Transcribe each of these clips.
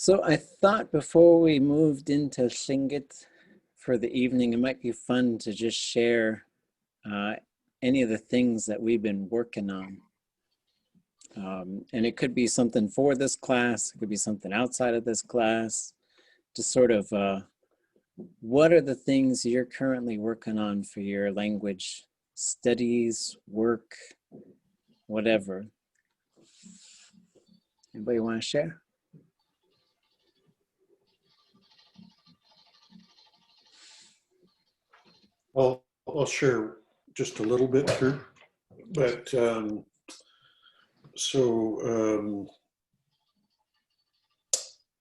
So I thought before we moved into Tlingit for the evening, it might be fun to just share uh, any of the things that we've been working on. And it could be something for this class, it could be something outside of this class, just sort of what are the things you're currently working on for your language studies, work, whatever. Anybody want to share? I'll share just a little bit here, but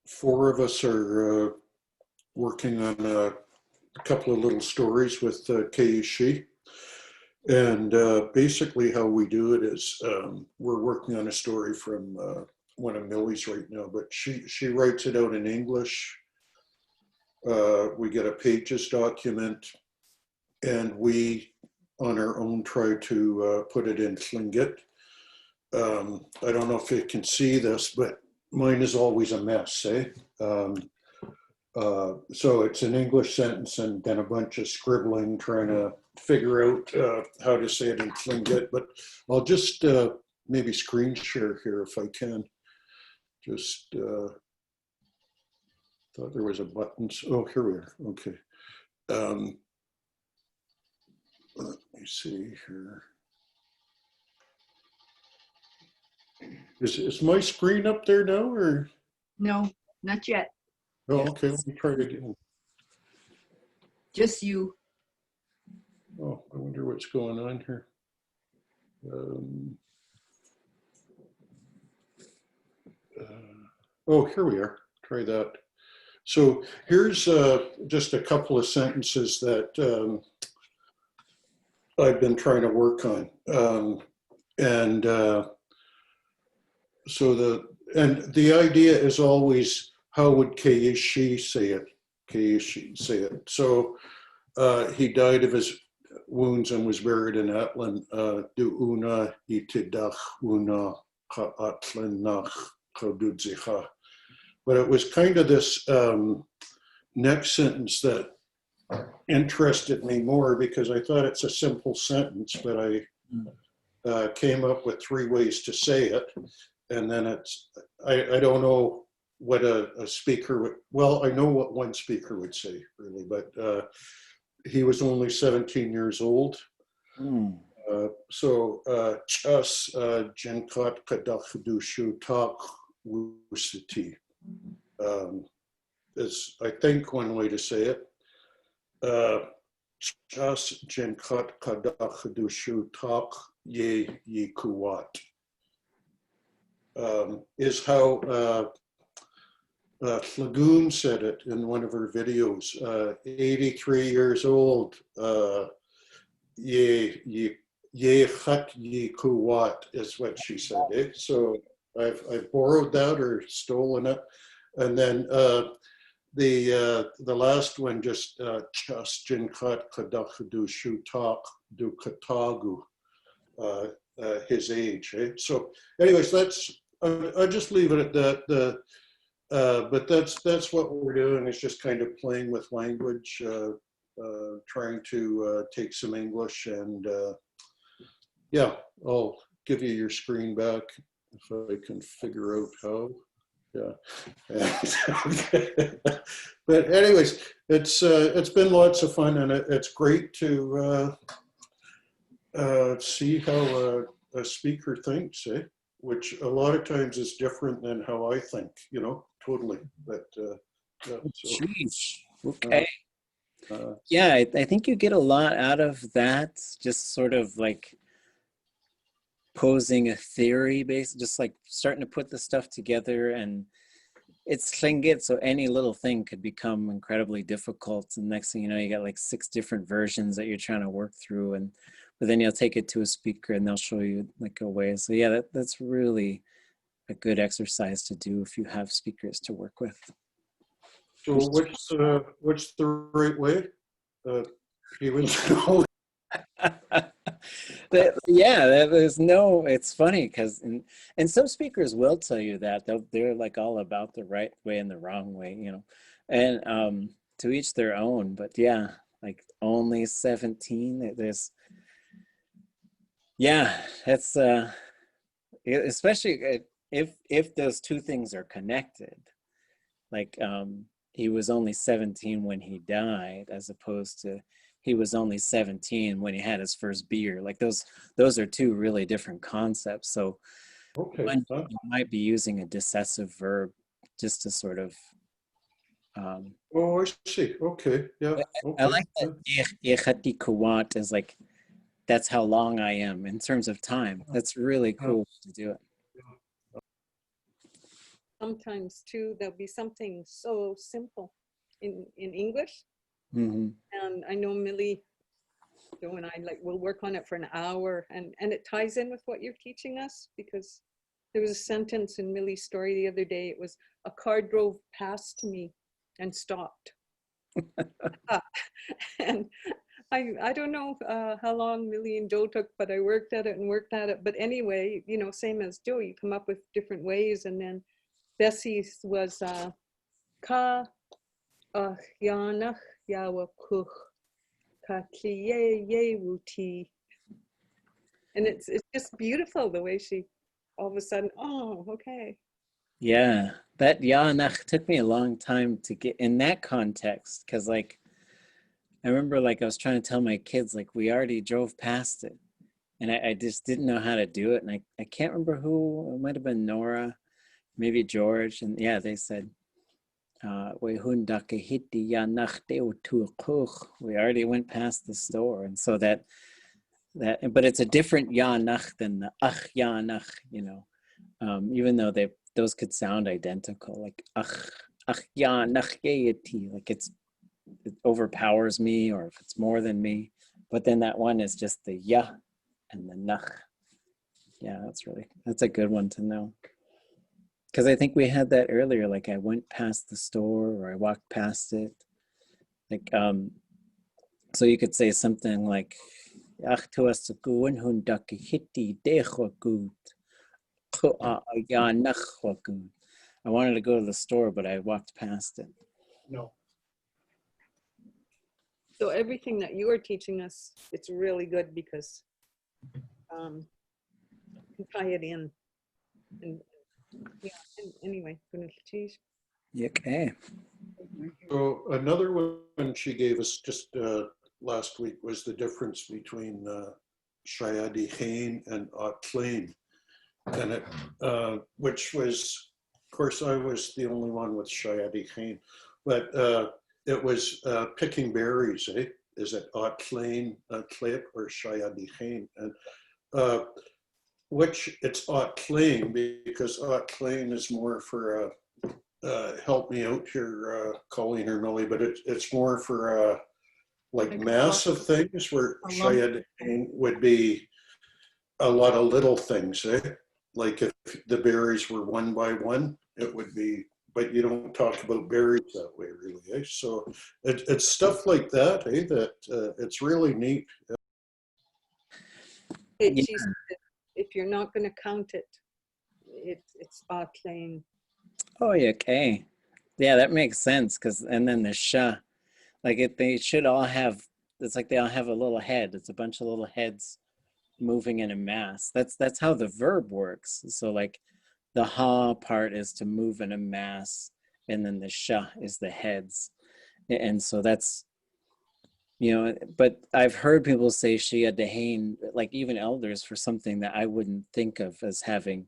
four of us are working on a couple of little stories with Keiishi. And basically how we do it is we're working on a story from one of Millie's right now, but she writes it out in English. We get a pages document, and we on our own try to put it in Tlingit. I don't know if you can see this, but mine is always a mess, eh? So it's an English sentence and then a bunch of scribbling, trying to figure out how to say it in Tlingit. But I'll just maybe screen share here if I can. Just thought there was a button. Oh, here we are. Okay. Let me see here. Is my screen up there now, or? No, not yet. Oh, okay, let me try it again. Just you. Oh, I wonder what's going on here. Oh, here we are. Try that. So here's just a couple of sentences that I've been trying to work on. So the idea is always, how would Keiishi say it? Keiishi say it. So he died of his wounds and was buried in Atlan. Du'una itidach una ka'atlan nach kaududzicha. But it was kind of this next sentence that interested me more, because I thought it's a simple sentence, but I came up with three ways to say it. And then I don't know what a speaker would, well, I know what one speaker would say, really, but he was only 17 years old. So, chas jenkat kadachudushu tak wusiti is, I think, one way to say it. Chas jenkat kadachudushu tak ye yikuwat. Is how Lagoon said it in one of her videos. 83 years old, ye chat ye kuwat is what she said. Eh? So I've borrowed that or stolen it, and then the last one just chas jinkat kadachdu shutak du katagu, his age. Eh? So anyways, that's. I'll just leave it at that. But that's what we're doing, is just kind of playing with language, trying to take some English, and yeah, I'll give you your screen back if I can figure out how. Yeah. But anyways, it's been lots of fun, and it's great to see how a speaker thinks, eh? Which a lot of times is different than how I think, you know, totally. But yeah, so, okay. Yeah, I think you get a lot out of that, just sort of like posing a theory based, just like starting to put the stuff together. And it's Tlingit, so any little thing could become incredibly difficult. And next thing you know, you got like 6 different versions that you're trying to work through. And but then you'll take it to a speaker and they'll show you like a way. So yeah, that's really a good exercise to do if you have speakers to work with. So what's the right way? He was there's no, it's funny because, and some speakers will tell you that they're like all about the right way and the wrong way, you know, and to each their own. But yeah, like only 17. There's, yeah, that's especially if those two things are connected. Like he was only 17 when he died, as opposed to he was only 17 when he had his first beer. Like those are two really different concepts. So Okay. one, you might be using a decessive verb just to sort of Oh, I see. Okay. Yeah. I Okay. like that "ichati kuwat" is like that's how long I am in terms of time. That's really cool to do it. Sometimes too, there'll be something so simple in English. Mm-hmm. And I know Millie, Joe and I we'll work on it for an hour, and it ties in with what you're teaching us, because there was a sentence in Millie's story the other day. It was, a car drove past me and stopped. And I don't know how long Millie and Joe took, but I worked at it and worked at it. But anyway, you know, same as Joe, you come up with different ways. And then Bessie's was ka yanach yawa kuch ka kliye yewuti. And it's just beautiful the way she all of a sudden, oh, okay. Yeah, that Yanach took me a long time to get in that context, because like I remember like I was trying to tell my kids like we already drove past it, and I just didn't know how to do it, and I can't remember who, it might have been Nora, maybe George, and yeah, they said we already went past the store, and so that but it's a different Yanach than the Ach Yanach, you know. Even though those could sound identical, like ach ya nachyeti, like it overpowers me, or if it's more than me. But then that one is just the ya and the nach. Yeah, that's a good one to know. Because I think we had that earlier, like I went past the store or I walked past it. Like so you could say something like ach tuas hun hundaki hiti dechokut. I wanted to go to the store, but I walked past it. No. So everything that you are teaching us, it's really good, because you tie it in. And yeah, anyway, Okay. So another one she gave us just last week was the difference between Shayadi Hain and Otlain. And it, which was, of course, I was the only one with Shayadi Hain, but it was picking berries, eh? Is it Otlain, Clip, or Shayadi Hain? And which it's Otlain, because Otlain is more for help me out here, Colleen or Millie, but it's more for like massive things, where Shayadi Hain would be a lot of little things, eh? Like if the berries were one by one, it would be, but you don't talk about berries that way, really, eh? So it's stuff like that, eh? That it's really neat. She said, if you're not going to count it, it's Otlain. Oh, yeah, okay. Yeah, that makes sense. And then the sha, like they should all have, it's like they all have a little head. It's a bunch of little heads moving in a mass. That's how the verb works. So like the ha part is to move in a mass, and then the sha is the heads. And so that's, you know, but I've heard people say shia dehain, like even elders, for something that I wouldn't think of as having.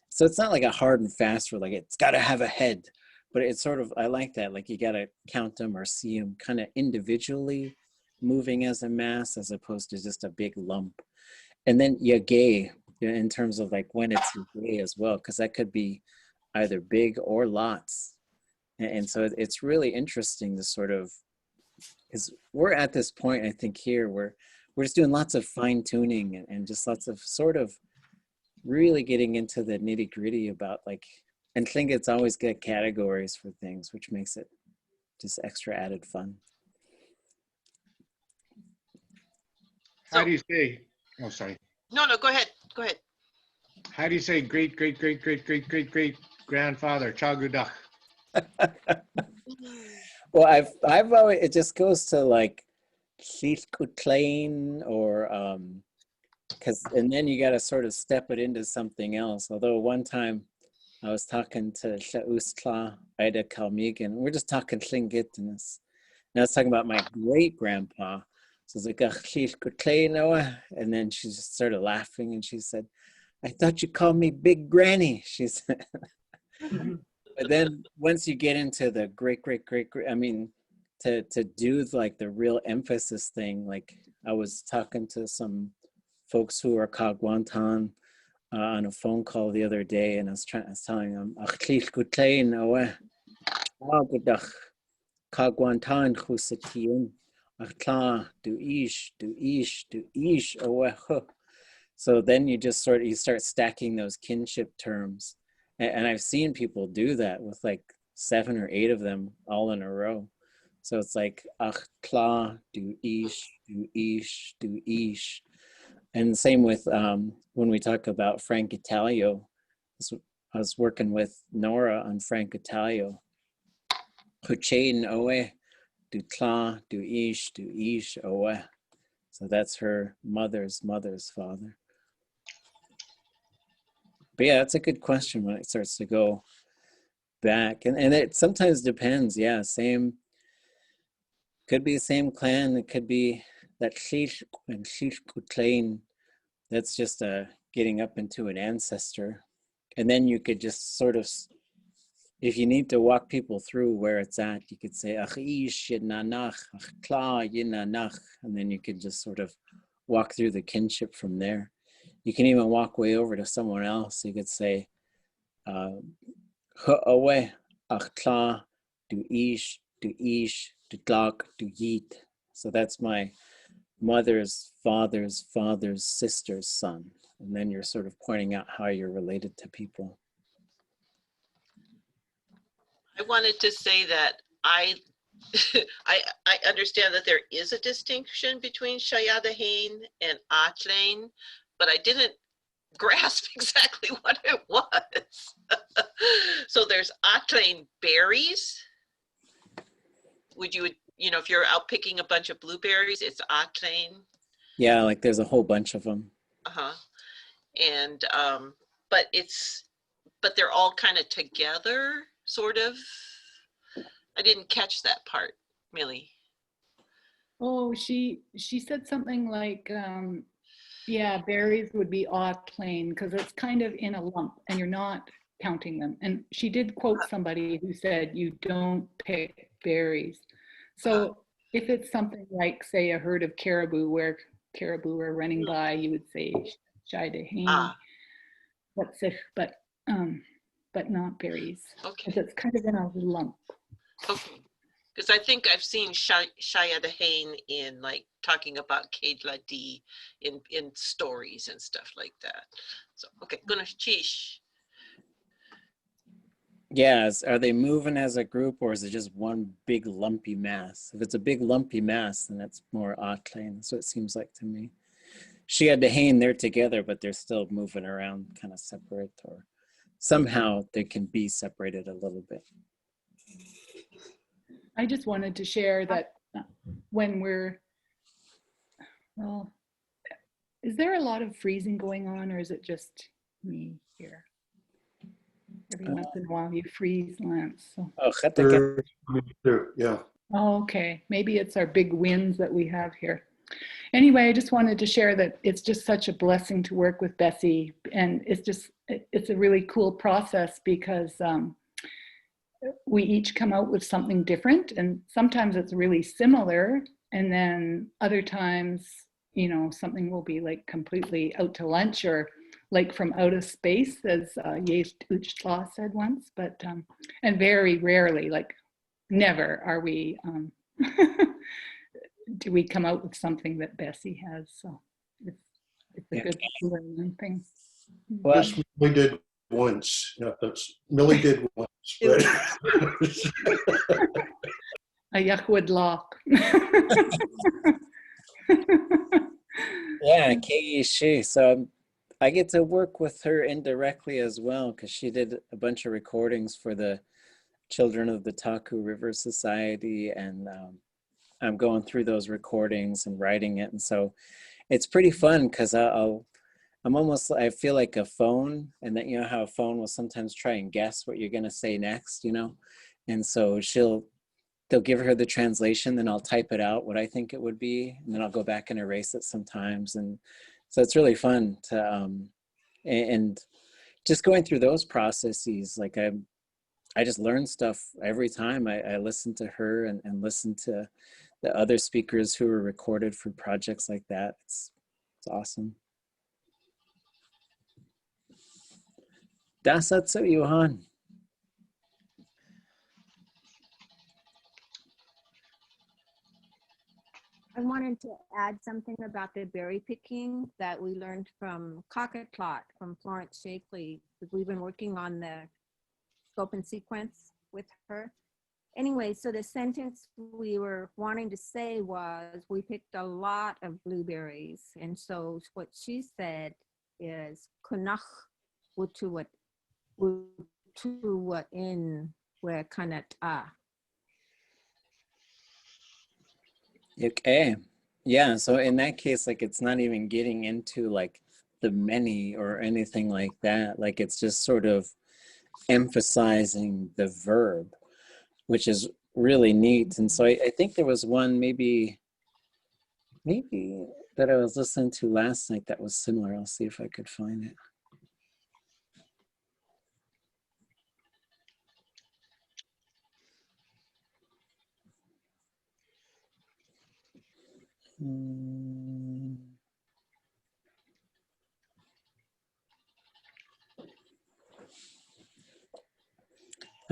So it's not like a hard and fast rule, like it's got to have a head, but it's sort of, I like that. Like you got to count them or see them kind of individually moving as a mass, as opposed to just a big lump. And then yagay, in terms of like when it's yagay as well, because that could be either big or lots. And so it's really interesting to sort of, because we're at this point, I think here, where we're just doing lots of fine tuning and just lots of sort of really getting into the nitty gritty about like, and Tlingit's always got categories for things, which makes it just extra added fun. How do you say Oh, sorry. No, go ahead. Go ahead. How do you say great grandfather? Chagudach. Well, I've always, it just goes to like Klein or because and then you got to sort of step it into something else. Although one time I was talking to Tla'ustla Ida Kalmigan, we're just talking Tlingit and this. And I was talking about my great grandpa. So I was like, and then she just started laughing and she said, I thought you called me Big Granny, she said. But then once you get into the great, I mean, to do like the real emphasis thing, like I was talking to some folks who are Kagwantan on a phone call the other day, and I was telling them, Kagwantan Husatian, do ish, So then you just you start stacking those kinship terms. And I've seen people do that with like 7 or 8 of them all in a row. So it's like, do ish. And same with when we talk about Frank Italio. I was working with Nora on Frank Italio. Huchain oe, do ish, oe. So that's her mother's father. But yeah, that's a good question when it starts to go back. And it sometimes depends, yeah, could be the same clan, it could be that Shish and Shish Kutlain, that's just getting up into an ancestor. And then you could just sort of, if you need to walk people through where it's at, you could say, Achish Yinanach, Achkla Yinanach, and then you could just sort of walk through the kinship from there. You can even walk way over to someone else. You could say, Ha'aweh, Achkla, do ish, do glok, do yit. So that's my mother's father's sister's son. And then you're sort of pointing out how you're related to people. I wanted to say that I understand that there is a distinction between Shayadahain and Atlain, but I didn't grasp exactly what it was. So there's Atlain berries. Would you, if you're out picking a bunch of blueberries, it's Atlain. Yeah, like there's a whole bunch of them. Uh-huh. And, but they're all kind of together, sort of. I didn't catch that part, Millie. Oh, she said something like, yeah, berries would be plain because it's kind of in a lump and you're not counting them. And she did quote somebody who said, you don't pick berries. So if it's something like, say, a herd of caribou where caribou are running by, you would say Shaidahain, but not berries. Okay. It's kind of in a lump. Okay. Because I think I've seen Shayadahain in like talking about Kedla D in stories and stuff like that. So, okay, gonna chish. Yeah, are they moving as a group or is it just one big lumpy mass? If it's a big lumpy mass, then that's more Atlain. That's what it seems like to me. Shayadahain, they're together, but they're still moving around kind of separate, or somehow they can be separated a little bit. I just wanted to share that when is there a lot of freezing going on or is it just me here? Every once in a while you freeze, Lance. So. Yeah. Oh, okay. Maybe it's our big winds that we have here. Anyway, I just wanted to share that it's just such a blessing to work with Bessie. And it's a really cool process because we each come out with something different, and sometimes it's really similar, and then other times, something will be like completely out to lunch or like from out of space, as Yesh Uchtla said once, but and very rarely, like never are we do we come out with something that Bessie has. So it's a good learning thing. Well, Yes, we did once. Yeah, Millie did once. But A Yahweh lock. Yeah, Keishi. So I get to work with her indirectly as well because she did a bunch of recordings for the Children of the Taku River Society, and I'm going through those recordings and writing it, and so it's pretty fun because I'm almost, I feel like a phone, and that, you know how a phone will sometimes try and guess what you're gonna say next, you know, and so they'll give her the translation, then I'll type it out what I think it would be, and then I'll go back and erase it sometimes, and so it's really fun to and just going through those processes, like I just learn stuff every time I listen to her and listen to the other speakers who were recorded for projects like that. It's awesome. Dasatsu Johan. I wanted to add something about the berry picking that we learned from Clot from Florence Shakely, because we've been working on the scope and sequence with her. Anyway, so the sentence we were wanting to say was, we picked a lot of blueberries. And so what she said is, kunach wutuwat in where kanat ah. Okay. Yeah, so in that case, like it's not even getting into like the many or anything like that. Like it's just sort of emphasizing the verb, which is really neat. And so I think there was one maybe that I was listening to last night that was similar. I'll see if I could find it.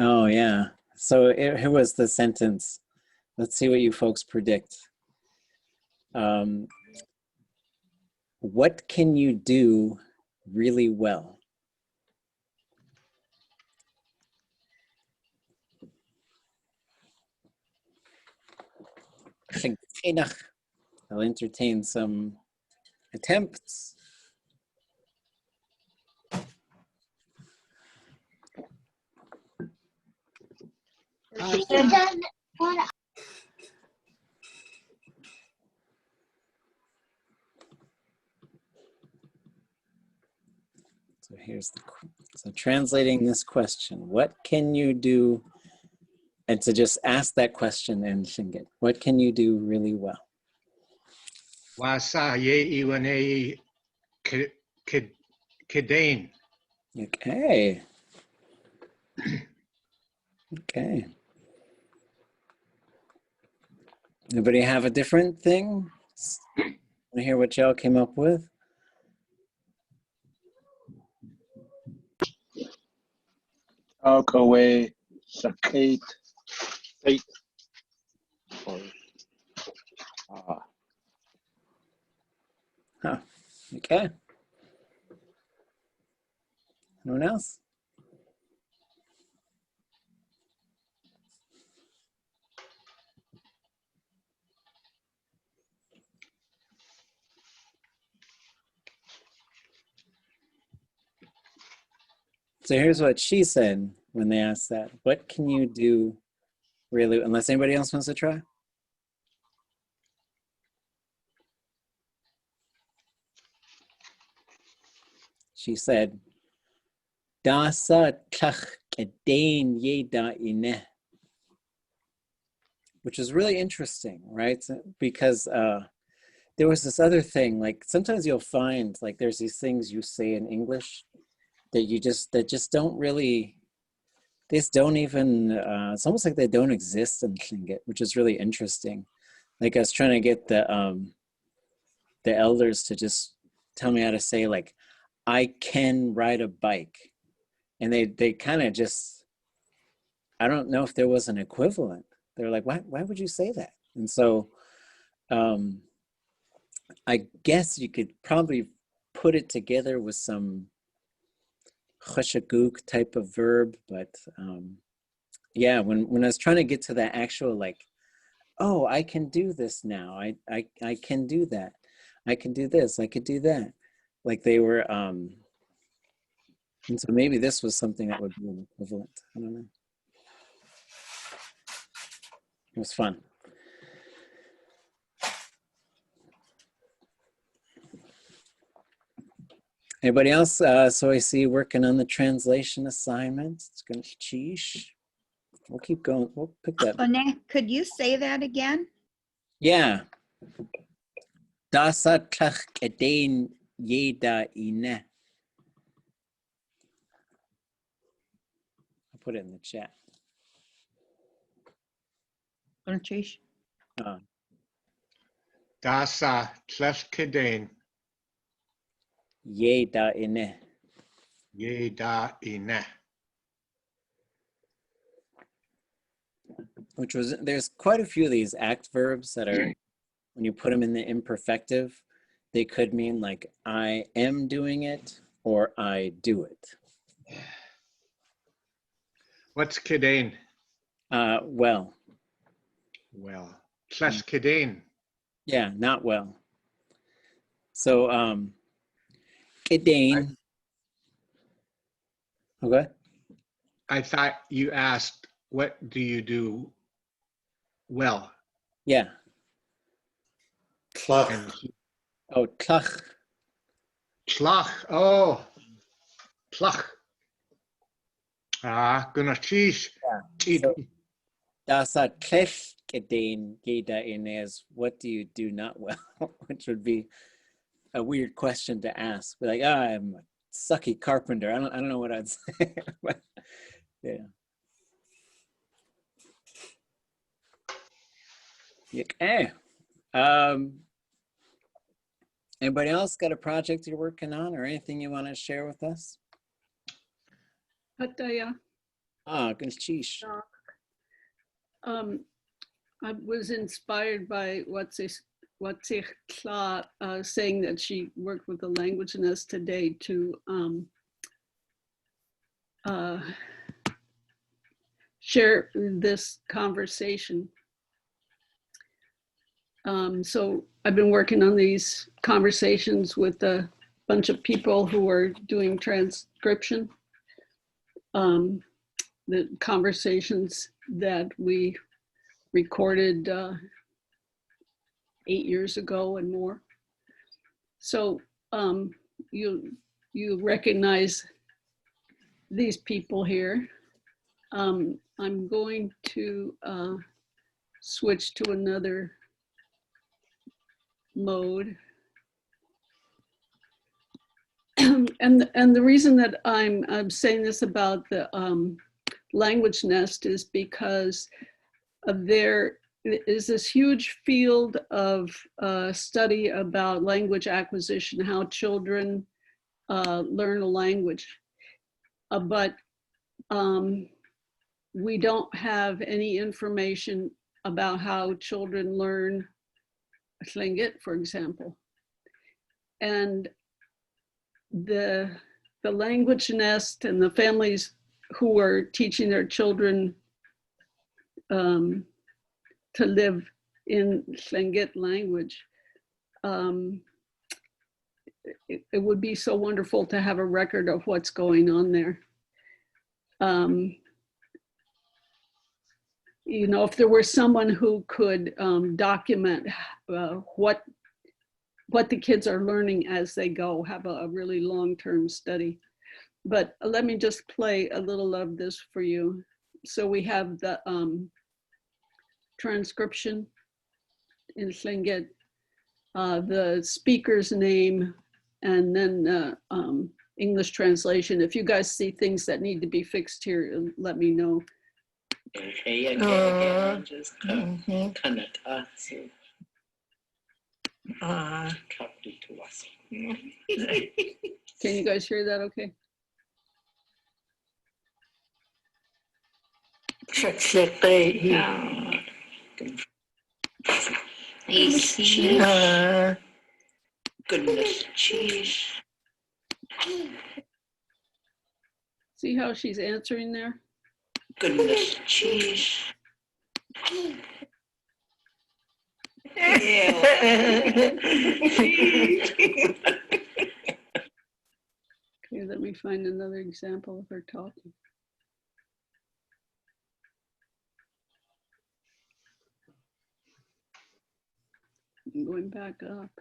Oh yeah. So here was the sentence. Let's see what you folks predict. What can you do really well? I'll entertain some attempts. So translating this question, what can you do? And to just ask that question in Tlingit, what can you do really well? Wasa ye iwane kidane. Okay. Okay. Anybody have a different thing? Want to hear what y'all came up with? Talk away, sakate, fate, or Huh. Okay. Anyone else? So here's what she said when they asked that. What can you do really, unless anybody else wants to try? She said, Dasa tlach kedain ye da'ineh, which is really interesting, right? Because there was this other thing, like sometimes you'll find like there's these things you say in English that just don't really, these don't even, it's almost like they don't exist in Tlingit, which is really interesting. Like I was trying to get the elders to just tell me how to say like, I can ride a bike. And they kind of just, I don't know if there was an equivalent. They're like, why would you say that? And so I guess you could probably put it together with some chashaguk type of verb, but yeah, when I was trying to get to that actual like, oh, I can do this now, I can do that, I could do this, I could do that. Like they were, and so maybe this was something that would be an equivalent. I don't know. It was fun. Anybody else? So I see you working on the translation assignment. It's going to cheesh. We'll keep going. We'll pick that. Jitooné, could you say that again? Yeah. Daat jitooné. I'll put it in the chat. Dasa Tlingit Jitooné. jitooné. Which was, there's quite a few of these act verbs that are, when you put them in the imperfective, they could mean like I am doing it or I do it. What's Kidane? Well. Well, Tlingit. Yeah, not well. So, Kidane. Okay. I thought you asked, what do you do well? Yeah. Tlach. And Oh, tlach. Tlach. Oh, Tlach. Gonna cheese. So, Dasa tlech Kidane jitooné is what do you do not well, which would be a weird question to ask. Be like, I'm a sucky carpenter. I don't know what I'd say. But, yeah. Okay. Anybody else got a project you're working on or anything you want to share with us? Pataya. Good cheesh. I was inspired by Watsik Kla saying that she worked with the language nest today to share this conversation. So I've been working on these conversations with a bunch of people who are doing transcription. The conversations that we recorded 8 years ago and more. So you recognize these people here. I'm going to switch to another mode. And the reason that I'm saying this about the language nest is because there is this huge field of study about language acquisition, how children learn a language. But we don't have any information about how children learn Tlingit, for example. And the language nest and the families who are teaching their children to live in Tlingit language, it would be so wonderful to have a record of what's going on there. You know, if there were someone who could document what the kids are learning as they go, have a really long-term study. But let me just play a little of this for you. So we have the transcription in Tlingit, the speaker's name, and then the English translation. If you guys see things that need to be fixed here, let me know. Can you guys hear that okay? See how she's answering there? Okay, let me find another example of her talking. I'm going back up.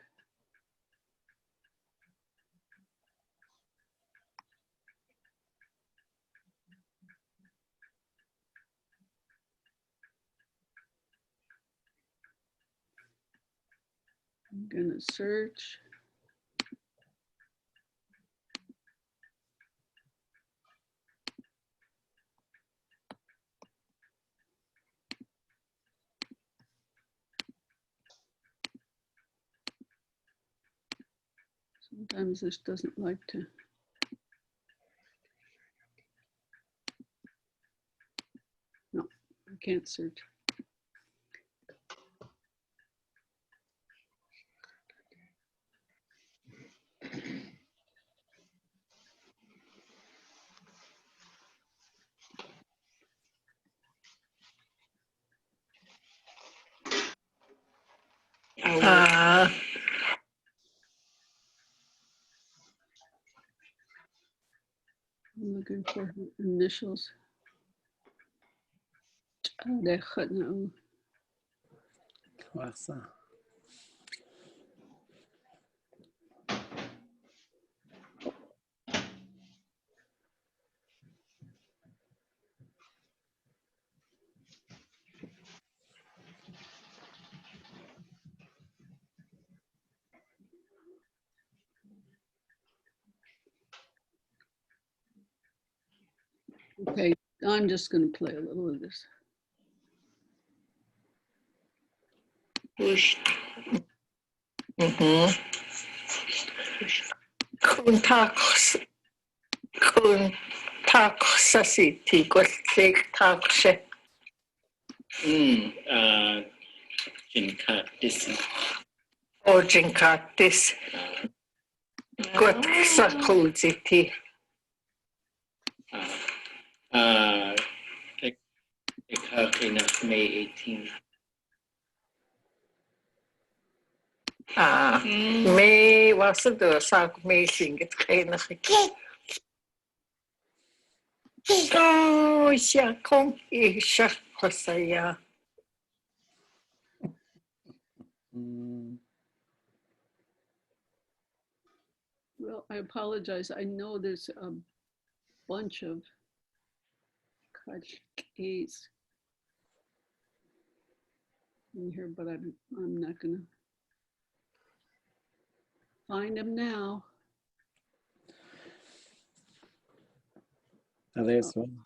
I'm gonna search. Sometimes this doesn't like to. No, I can't search. I'm looking for her initials. Aadé. Awesome. Okay, I'm just going to play a little of this. Kun taksasi tigwasik takshe. Jinkatis. O jinkatis. Gwat sakuziti. Enough May 18. May was the sak May singit kainig. Oh, ja, kom isha kosaya. Well, I apologize. I know there's a bunch of kachkes in here, but I'm not gonna find them now. Oh, there's one.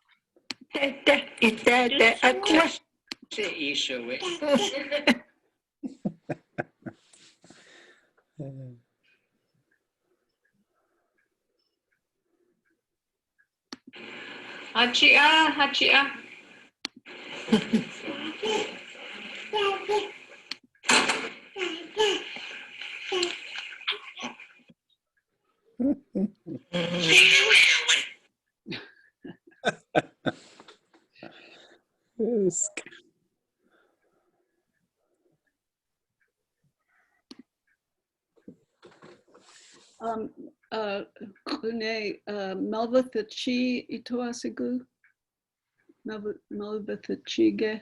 Hachia. Kune, Melvathachi itoasigu. Melvathachige.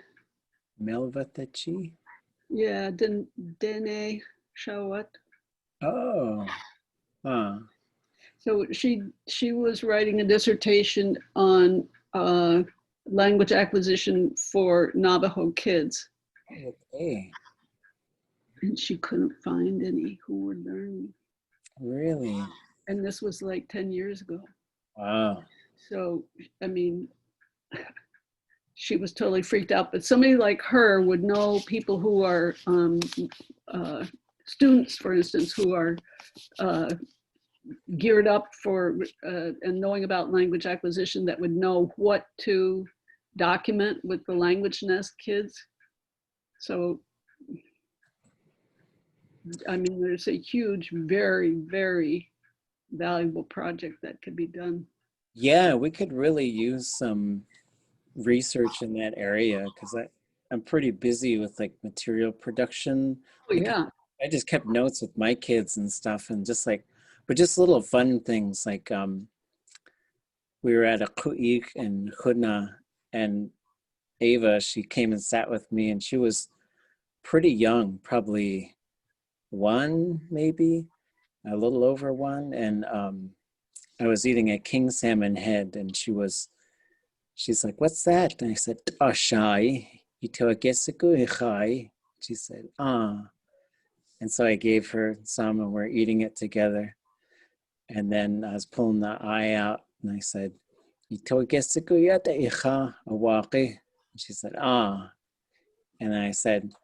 Melvathachi? Yeah, Dene Shawat. Oh. Huh. So she was writing a dissertation on language acquisition for Navajo kids. Okay. And she couldn't find any who were learning. Really? And this was like 10 years ago. Wow. So, I mean, she was totally freaked out. But somebody like her would know people who are students, for instance, who are geared up for and knowing about language acquisition, that would know what to document with the Language Nest kids. So, I mean, there's a huge, very, very valuable project that could be done. Yeah, we could really use some research in that area, because I'm pretty busy with like material production. Oh, Like yeah. I just kept notes with my kids and stuff, and just like, but just little fun things like we were at a ku'ik in Hudna, and Ava, she came and sat with me, and she was pretty young, probably one, maybe a little over one, and I was eating a king salmon head, and she's like, "What's that?" And I said, "Ashai." She said, "Ah." And so I gave her some, and we're eating it together. And then I was pulling the eye out, and I said, and she said, "Ah." And I said,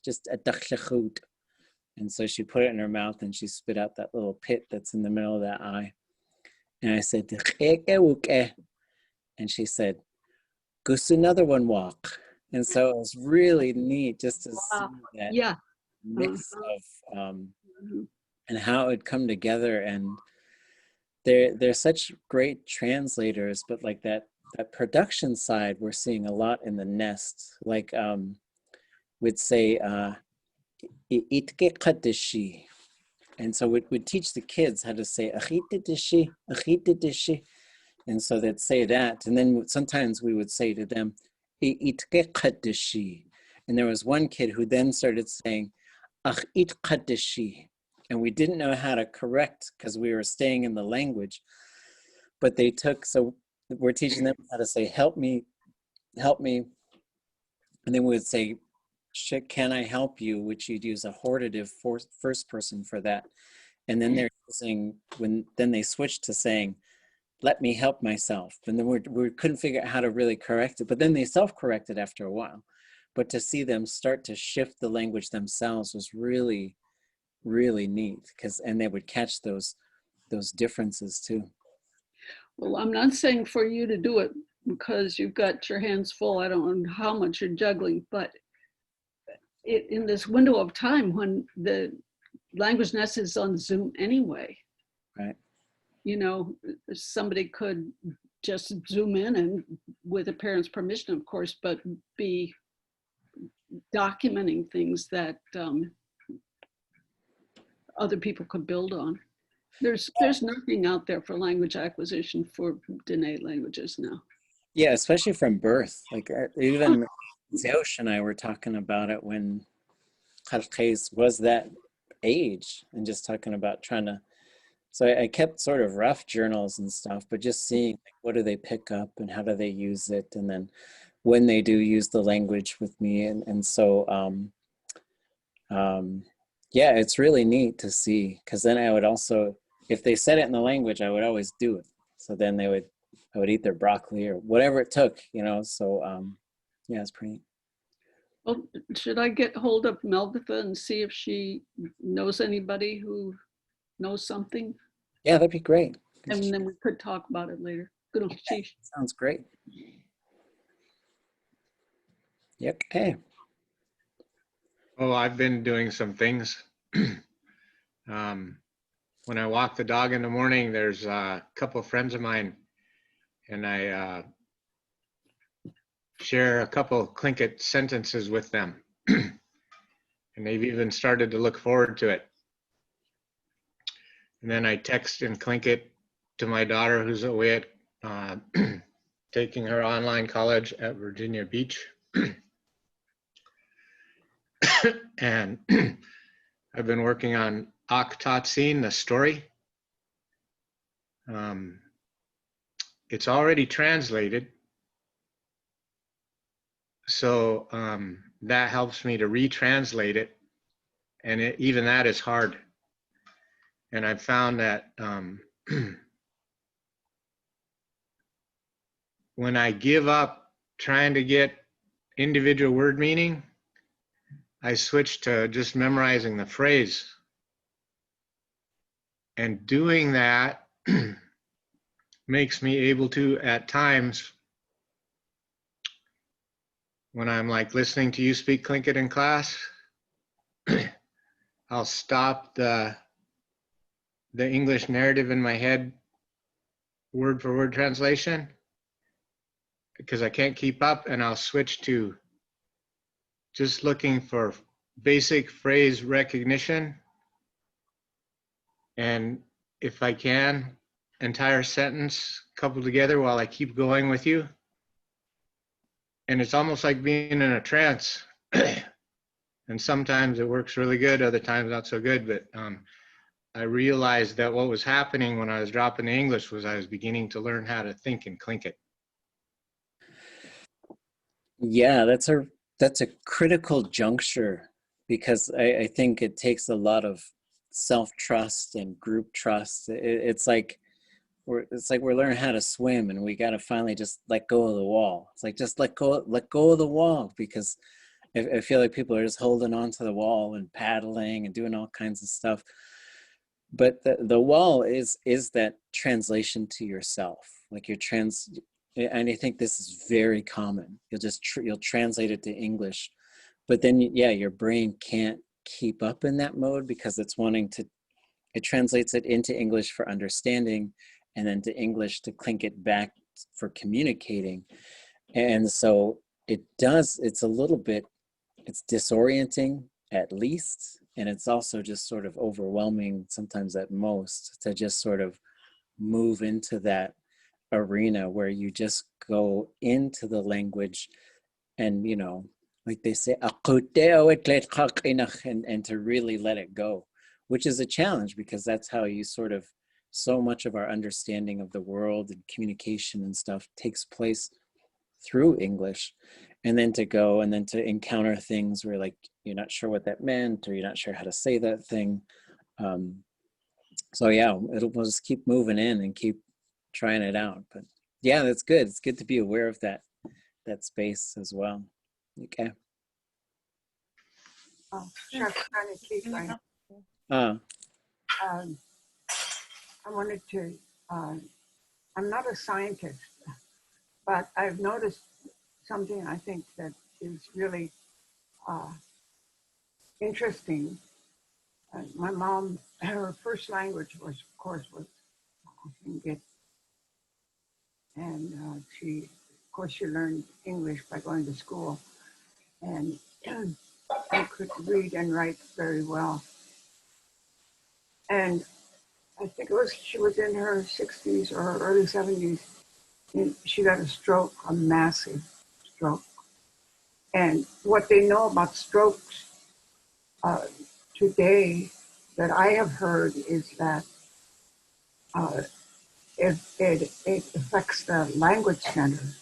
just. And so she put it in her mouth, and she spit out that little pit that's in the middle of that eye. And I said, and she said, "Goose, another one walk." And so it was really neat just to see that Yeah. mix of Mhm. and how it would come together. And they're such great translators, but like that production side, we're seeing a lot in the nest. Like we'd say "Itke qadishi." And so we'd teach the kids how to say "achitidishi, achitidishi." And so they'd say that. And then sometimes we would say to them, "Itke qadishi." And there was one kid who then started saying, "Ach it qadishi." And we didn't know how to correct because we were staying in the language. But they took, so we're teaching them how to say, "Help me, help me." And then we would say, "Can I help you?" Which you'd use a hortative first person for that. And then they're using, then they switched to saying, "Let me help myself." And then we couldn't figure out how to really correct it, but then they self-corrected after a while. But to see them start to shift the language themselves was really, really neat, and they would catch those differences too. Well, I'm not saying for you to do it because you've got your hands full. I don't know how much you're juggling, but in this window of time when the language nest is on Zoom anyway, right? You know, somebody could just Zoom in, and with a parent's permission, of course, but be documenting things that other people could build on. There's nothing out there for language acquisition for Dene languages now. Yeah, especially from birth. Like even Zeosh and I were talking about it when Khalqais was that age, and just talking about trying to, so I kept sort of rough journals and stuff, but just seeing like, what do they pick up and how do they use it, and then when they do use the language with me, and so yeah, it's really neat to see, because then I would also, if they said it in the language, I would always do it. So then I would eat their broccoli or whatever it took, so yeah, it's pretty neat. Well, should I get hold of Melgatha and see if she knows anybody who knows something? Yeah, that'd be great. And then we could talk about it later. Good. Yeah, sounds great. Yep. Okay. Oh, I've been doing some things. When I walk the dog in the morning, there's a couple of friends of mine, and I share a couple of Tlingit sentences with them. And they've even started to look forward to it. And then I text in Tlingit to my daughter, who's away at taking her online college at Virginia Beach. And I've been working on Aktatsin, the story. It's already translated. So that helps me to retranslate it. And even that is hard. And I've found that when I give up trying to get individual word meaning, I switch to just memorizing the phrase. And doing that makes me able to, at times, when I'm like listening to you speak Tlingit in class, I'll stop the English narrative in my head word for word translation because I can't keep up, and I'll switch to just looking for basic phrase recognition. And if I can, entire sentence coupled together while I keep going with you. And it's almost like being in a trance. And sometimes it works really good, other times not so good. But I realized that what was happening when I was dropping the English was I was beginning to learn how to think in Tlingit. Yeah, that's a critical juncture because I think it takes a lot of self-trust and group trust. It's like we're learning how to swim, and we got to finally just let go of the wall. It's like just let go of the wall, because I feel like people are just holding on to the wall and paddling and doing all kinds of stuff. But the wall is that translation to yourself, like and I think this is very common. You'll translate it to English, but then yeah, your brain can't keep up in that mode because it translates it into English for understanding, and then to English to clink it back for communicating. And so it's disorienting at least, and it's also just sort of overwhelming sometimes at most to just sort of move into that arena where you just go into the language and, like they say, and to really let it go, which is a challenge because that's how so much of our understanding of the world and communication and stuff takes place through English. And then to encounter things where like you're not sure what that meant, or you're not sure how to say that thing. So yeah, we'll just keep moving in and keep trying it out. But yeah, that's good. It's good to be aware of that space as well. Okay. Sure, kind of keep going. I wanted to, I'm not a scientist, but I've noticed something I think that is really interesting. My mom, her first language was Tlingit, and she learned English by going to school, and I could read and write very well. And I think she was in her 60s or early 70s, and she got a stroke, a massive stroke. And what they know about strokes today that I have heard is that it affects the language center.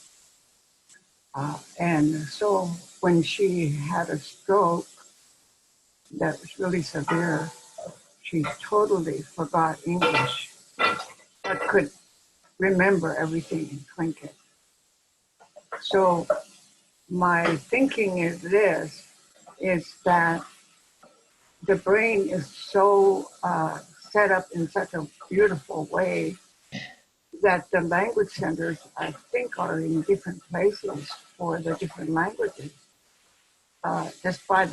And so when she had a stroke that was really severe, she totally forgot English, but could remember everything in Tlingit. So my thinking is that the brain is so set up in such a beautiful way that the language centers, I think, are in different places for the different languages. Just by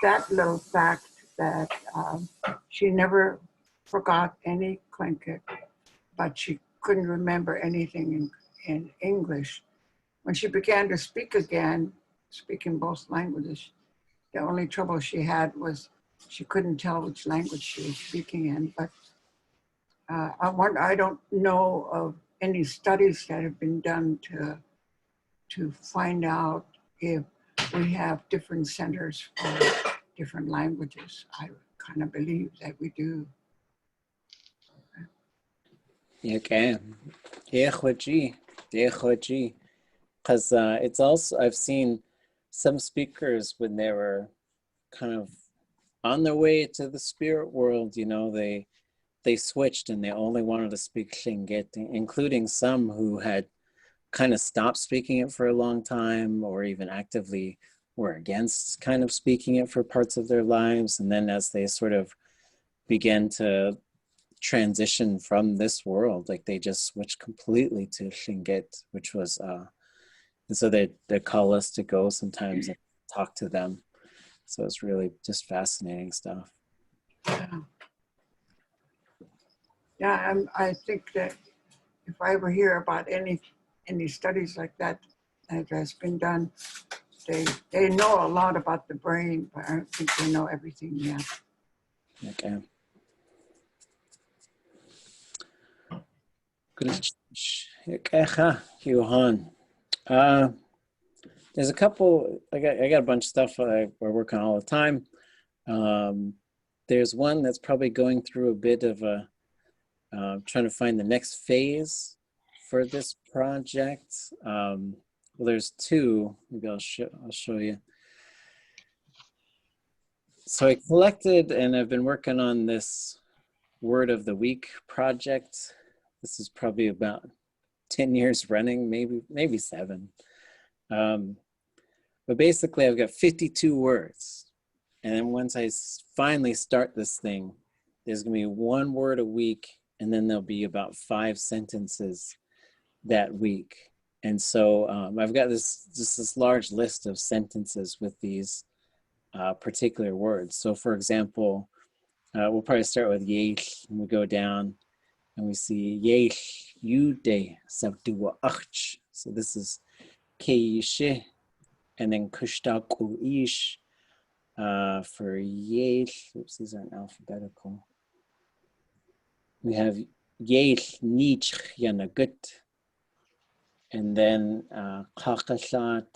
that little fact that she never forgot any Tlingit, but she couldn't remember anything in English. When she began to speak again, speaking both languages, the only trouble she had was she couldn't tell which language she was speaking in. But I don't know of any studies that have been done to find out if we have different centers for different languages. I kind of believe that we do. Okay. Because it's also, I've seen some speakers when they were kind of on their way to the spirit world, they switched and they only wanted to speak Tlingit, including some who had kind of stopped speaking it for a long time, or even actively were against kind of speaking it for parts of their lives. And then as they sort of began to transition from this world, like they just switched completely to Tlingit, which was, and so they call us to go sometimes and talk to them. So it's really just fascinating stuff. Yeah, I think that if I ever hear about any studies like that that has been done, they know a lot about the brain, but I don't think they know everything yet. Okay. There's a couple, I got a bunch of stuff we're working on all the time. There's one that's probably going through a bit of a, trying to find the next phase for this project. Well, there's two, maybe I'll show you. So I collected and I've been working on this Word of the Week project. This is probably about 10 years running, maybe 7. But basically I've got 52 words. And then once I finally start this thing, there's gonna be 1 word a week, and then there'll be about 5 sentences that week. And so I've got this large list of sentences with these particular words. So for example, we'll probably start with yeich, and we go down and we see yeich yude sabduwa achch. So this is keishe, and then kushtaku ish for yeich. Oops, these aren't alphabetical. We have yeich nich yanagut, and then kakashat,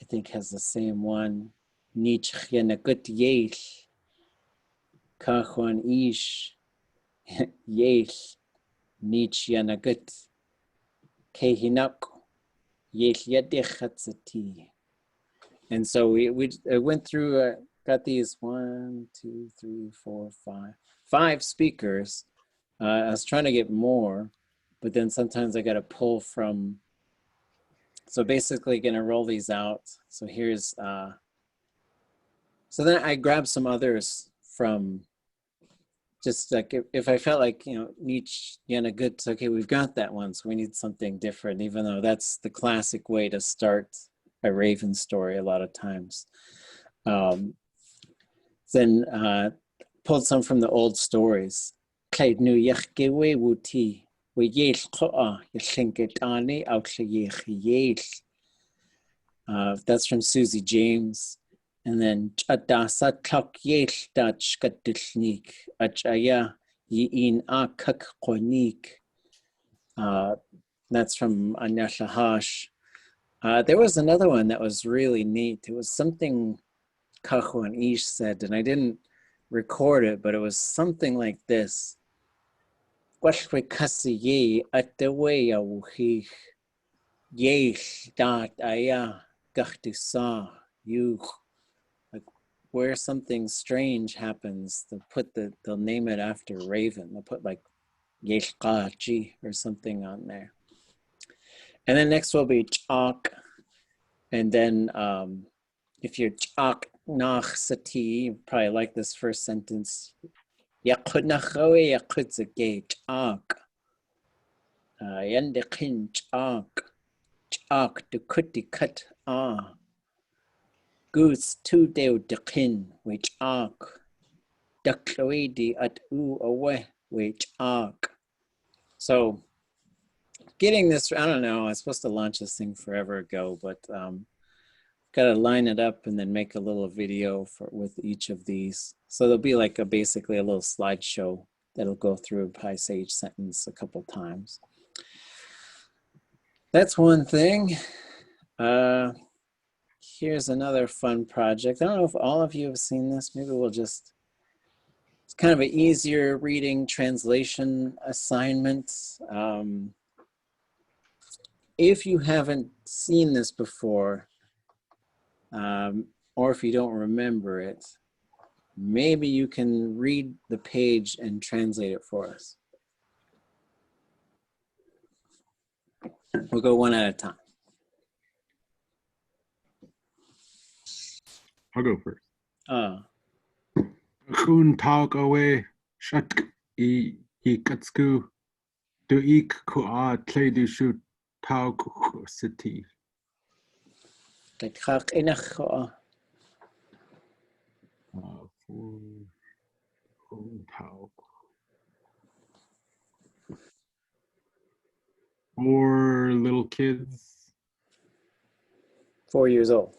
I think has the same one. Nich yanagut yeich, kahwan ish, yeich nich yanagut, kehinak yeich yadichatzati. And so we went through, got these 1, 2, 3, 4, 5 speakers. I was trying to get more, but then sometimes I got to pull from. So basically going to roll these out. So here's, so then I grabbed some others from just like, if I felt like, Nietzsche, good, okay, we've got that one. So we need something different, even though that's the classic way to start a Raven story a lot of times. Then pulled some from the old stories. That's from Susie James. And then that's from Anya Shahash. There was another one that was really neat. It was something Kahu and Ish said, and I didn't record it, but it was something like this. Like where something strange happens, they'll name it after Raven. They'll put like Yeshkachi or something on there. And then next will be Chak. And then if you're Chak Nach Sati, you probably like this first sentence. Yakut Nachawe Yakutzake Chak. Yandekin Chak. Chak de Kuti Cut Ah. Goose to deo dekin, which ark. Ducklawedi at oo away, which ark. So getting this, I don't know, I was supposed to launch this thing forever ago, but got to line it up and then make a little video with each of these. So there'll be like basically a little slideshow that'll go through probably say each sentence a couple times. That's one thing. Here's another fun project. I don't know if all of you have seen this. Maybe we'll just, it's kind of an easier reading translation assignment. If you haven't seen this before, or if you don't remember it, maybe you can read the page and translate it for us. We'll go one at a time. I'll go first. Khun talk away shatk I katsku do ik ku a play do shoot talk city. Khak inach talk. kids? 4 years old.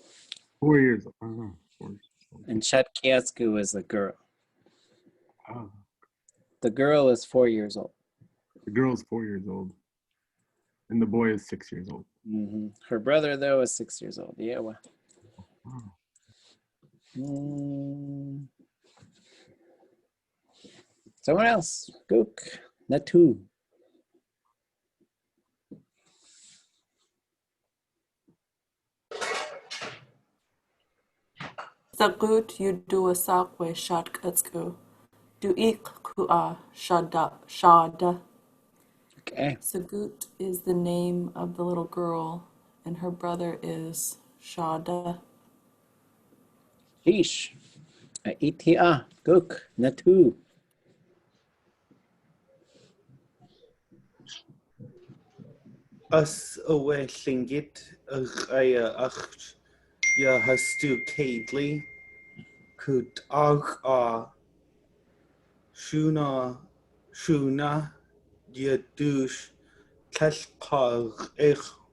4 years old. Oh, 4 years old. And Chatkiatsku is a girl. Ah, The girl is 4 years old. the girl's 4 years old. And the boy is 6 years old. Her brother, though, is 6 years old. Yeah. Well. Oh. Someone else. Gook. Natu. Sagut yudu asakwe shad katsku. Du ik kua shada. Okay. Sagut is the name of the little girl, and her brother is Shada. Sheesh. Itia. Gook. Natu. Us away Tlingit aya acht ya hastu Cadley could shuna ya douche Tashkar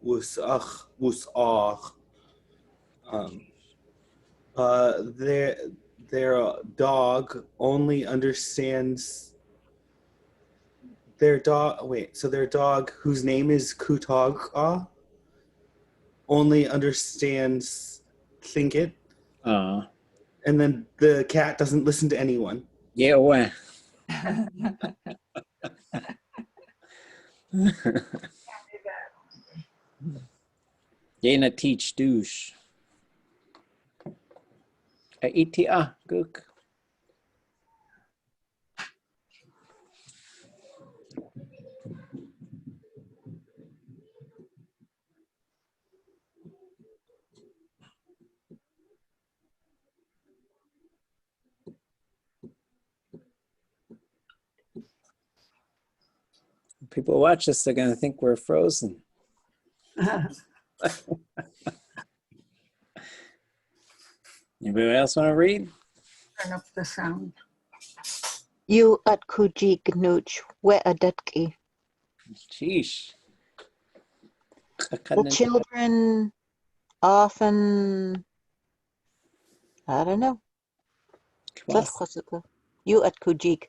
was their dog only understands their dog whose name is Kutag only understands Tlingit. And then the cat doesn't listen to anyone. Yeah, well. Yena teach douche. Itia. Gook. People watch this, they're going to think we're frozen. Anybody else want to read? Turn up the sound. You at Kujik Nooch, where a dutki. Sheesh. The children often, I don't know. You at Kujik,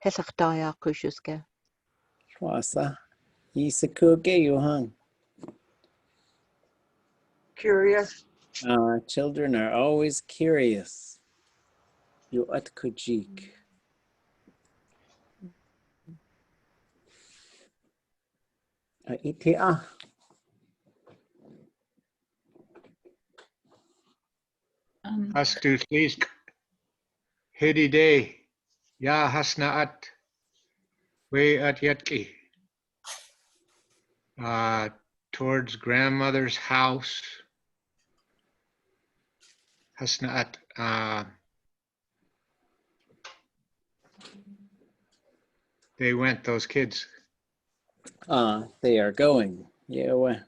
Hesakhtaya Kushuska. Shwasa. Yisakuge Yuhan. Curious. Children are always curious. You at Kujik. Itia. Hastu Tlisk. Hedi day. Ya hasnaat. We at Yetki. Towards grandmother's house. Hasnaat. They went, those kids. They are going. Yeah, well.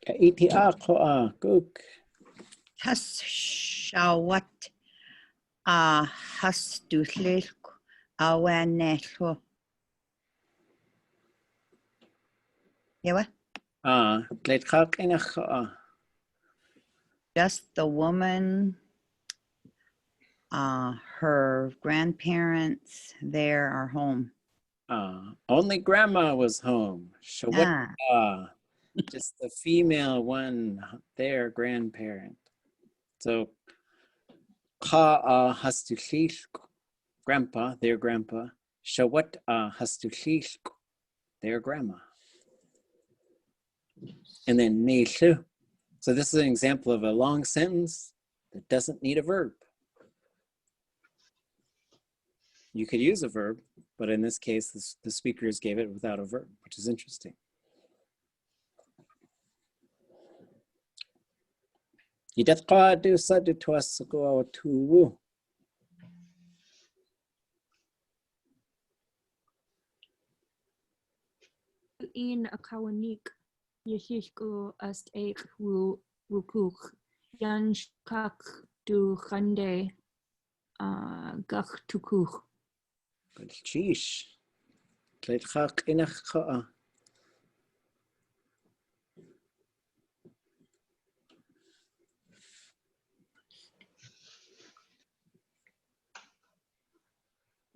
Itia koa gook. Has shawat has du lilk awanetho. Yeah, what? Just the woman, her grandparents there are home. Only grandma was home. Just the female one, their grandparent. So, hastuchilk, grandpa, their grandpa. Shawat hastuchilk, their grandma. And then nishu. So this is an example of a long sentence that doesn't need a verb. You could use a verb, but in this case, the speakers gave it without a verb, which is interesting. Yidatqadu sadu tuasako tuwu. In a kawanik, yeshishko ast eik wukuk, Yan shkak du khande gach tukuch. Good sheesh. Tleitchak inach ka'a.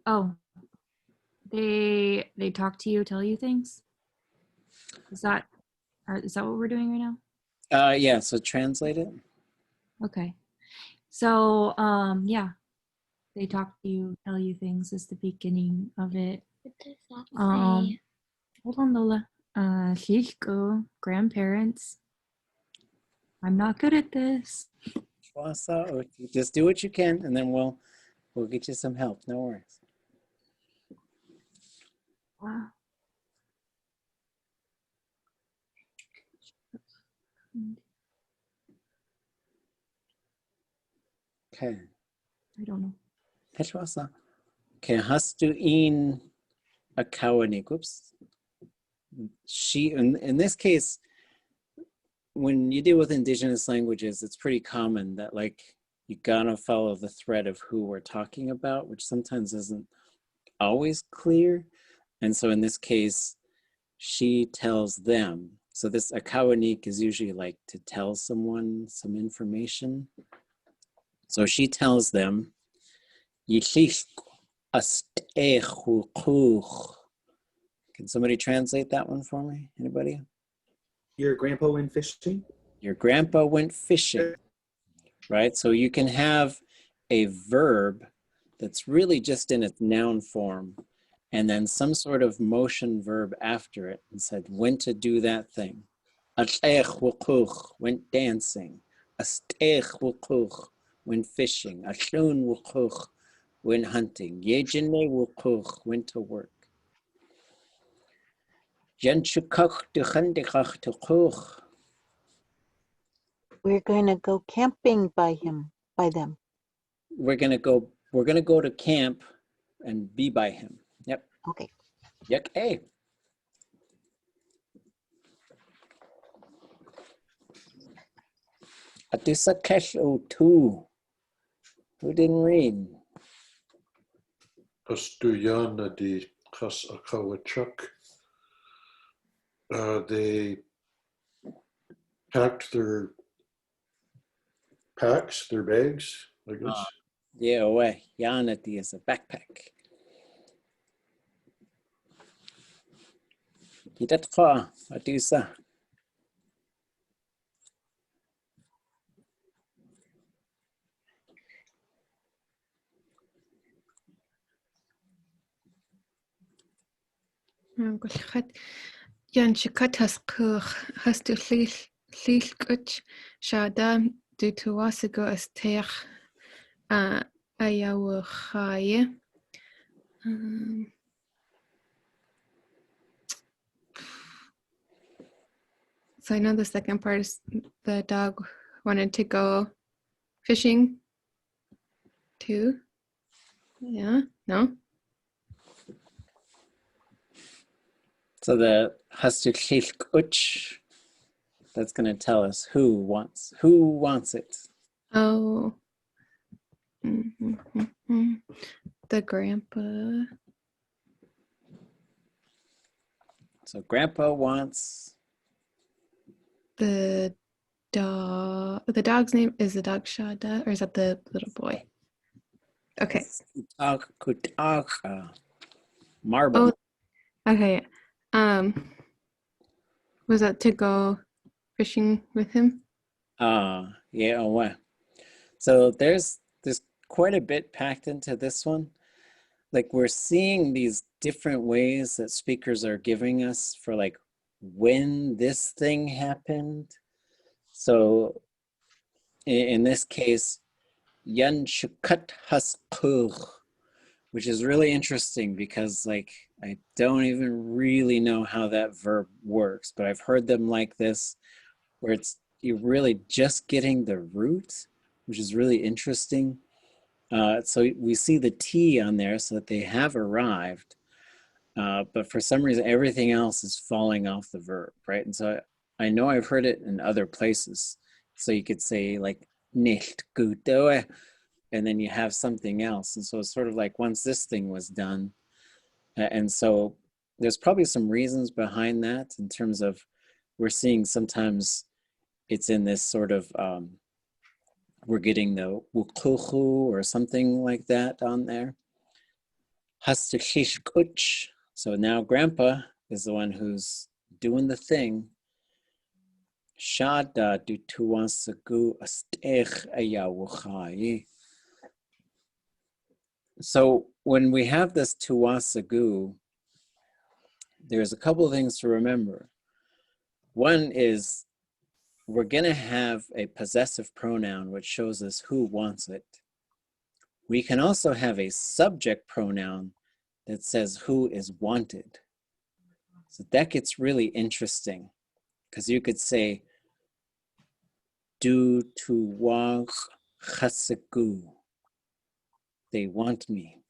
Oh, they talk to you, tell you things? Is that what we're doing right now? Yeah, so translate it. Okay. So, yeah, they talk to you, tell you things is the beginning of it. What does that Um, say? hold on, Lola. Shishko, grandparents. I'm not good at this. Just do what you can, and then we'll get you some help. No worries. Wow. Okay. I don't know. Petrasa. Okay, hast du ihn akawanik? Whoops. She, in this case, when you deal with indigenous languages, it's pretty common that like you gotta follow the thread of who we're talking about, which sometimes isn't always clear. And so in this case, she tells them. So this akawanik is usually like to tell someone some information. So she tells them, can somebody translate that one for me? Anybody? Your grandpa went fishing? Your grandpa went fishing, right? So you can have a verb that's really just in its noun form and then some sort of motion verb after it and said, went to do that thing. Went dancing. Went fishing. Went hunting. Went to work. We're going to go camping by them. We're gonna go to camp and be by him. Yep. Okay. Yuck. Hey. Atisa Kesh O2. Who didn't read? Astuyana di Kas Akawachuk. They packed their packs, their bags, I guess. Yeah, away. Yanati is a backpack. Kitatqa, Atisa. Yan shikatas hast du llilgwch siada du tywasigo ystech ayawchai. So I know the second part is the dog wanted to go fishing too. Yeah, no? So the Hastukilkuch, that's going to tell us who wants it. Oh. The grandpa. So grandpa wants the dog. The dog's name is the dog Shada, or is that the little boy? Okay. Marble. Oh, okay. Was that to go fishing with him? Yeah, well. So there's quite a bit packed into this one. Like we're seeing these different ways that speakers are giving us for like when this thing happened. So in this case, yan shukat haskuch, which is really interesting because like I don't even really know how that verb works, but I've heard them like this, where you're really just getting the root, which is really interesting. So we see the T on there so that they have arrived, but for some reason everything else is falling off the verb, right? And so I know I've heard it in other places. So you could say like nicht gut, and then you have something else. And so it's sort of like once this thing was done. And so there's probably some reasons behind that in terms of we're seeing sometimes it's in this sort of, we're getting the wukuchu or something like that on there. Hastikishkuch. So now grandpa is the one who's doing the thing. Shada du tuansagu astech ayawuchai. So when we have this tuwasagu, there's a couple of things to remember. One is we're going to have a possessive pronoun which shows us who wants it. We can also have a subject pronoun that says who is wanted. So that gets really interesting because you could say du tuwag chasagu. They want me,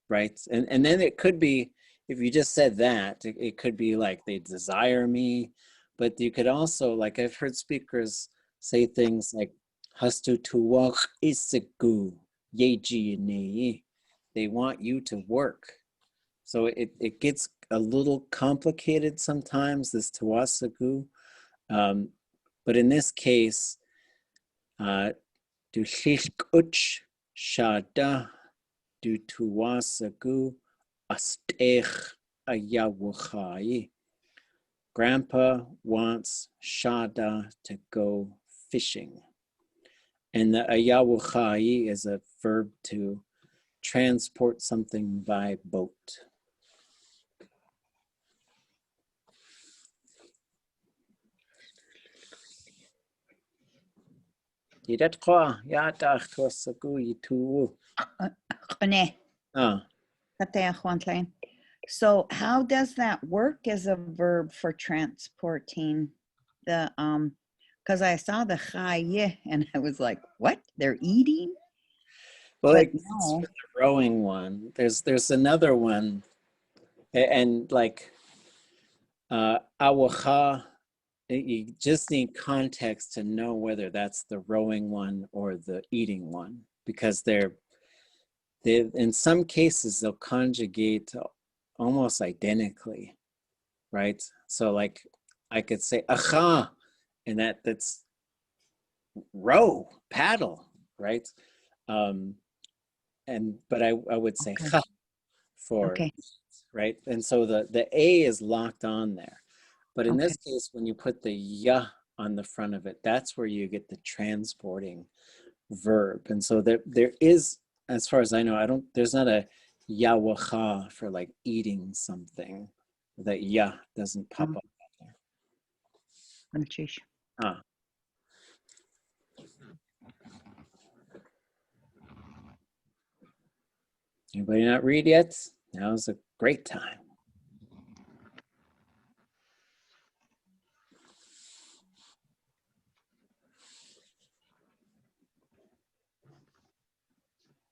right? And then it could be, if you just said that, it could be like they desire me, but you could also, like I've heard speakers say things like, hastu tuwak isagu yeji. They want you to work. So it gets a little complicated sometimes, this tuwasagu. But in this case, du shishkuch shada du tuwasagu astech ayawuchai. Grandpa wants Shada to go fishing. And the ayawuchai is a verb to transport something by boat. So how does that work as a verb for transporting the because I saw the chaye and I was like, what? They're eating? Well, like no. The rowing one. There's another one, and like awacha. You just need context to know whether that's the rowing one or the eating one, because they're in some cases they'll conjugate almost identically, right? So like I could say acha, and that's row, paddle, right? But I would say cha for right, and so the a is locked on there. But in this case, when you put the ya on the front of it, that's where you get the transporting verb. And so there is, as far as I know, there's not a yawacha for like eating something. That ya doesn't pop up there. Anybody not read yet? Now's a great time.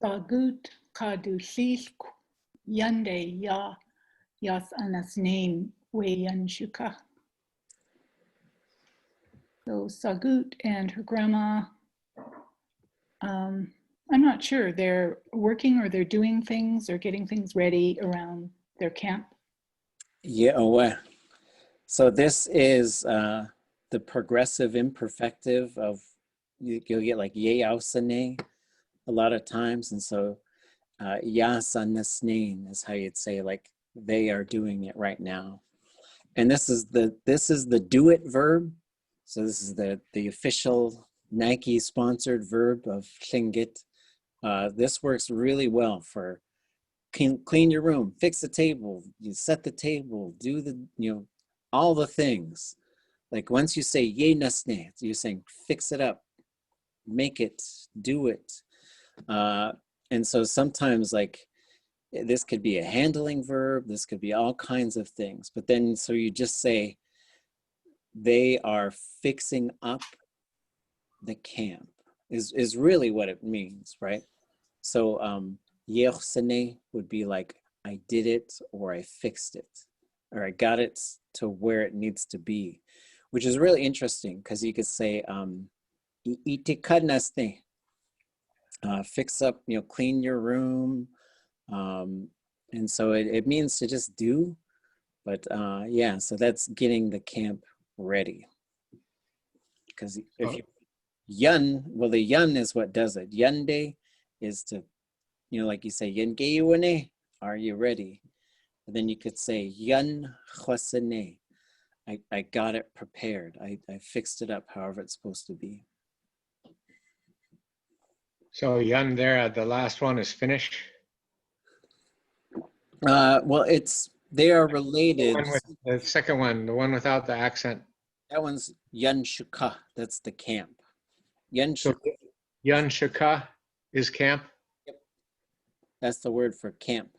Sagut kadusis yande ya yas anasnain we yanshuka. So Sagut and her grandma, I'm not sure, they're working or they're doing things or getting things ready around their camp. Yeah, well, so this is the progressive imperfective of, you'll get like yeausane a lot of times. And so yasanasnain is how you'd say like they are doing it right now. And this is the do it verb. So this is the official Nike sponsored verb of Tlingit. This works really well for clean your room, fix the table, you set the table, do the, all the things. Like once you say ye nasne, you're saying fix it up, make it, do it. And so sometimes like this could be a handling verb, this could be all kinds of things. But then so you just say they are fixing up the camp is really what it means, right? So yersene would be like I did it, or I fixed it, or I got it to where it needs to be, which is really interesting because you could say itikadnaste. Fix up, clean your room. And so it means to just do, but yeah, so that's getting the camp ready. Because if you yun, well, the yun is what does it. Yunde is to, like you say, yun, are you ready? And then you could say yun khwasane. I got it prepared. I fixed it up however it's supposed to be. So yun there, the last one is finish. Well, they are related. The second one, the one without the accent. That one's yun shuka. That's the camp. Yun shuka. So yun shuka is camp. Yep. That's the word for camp.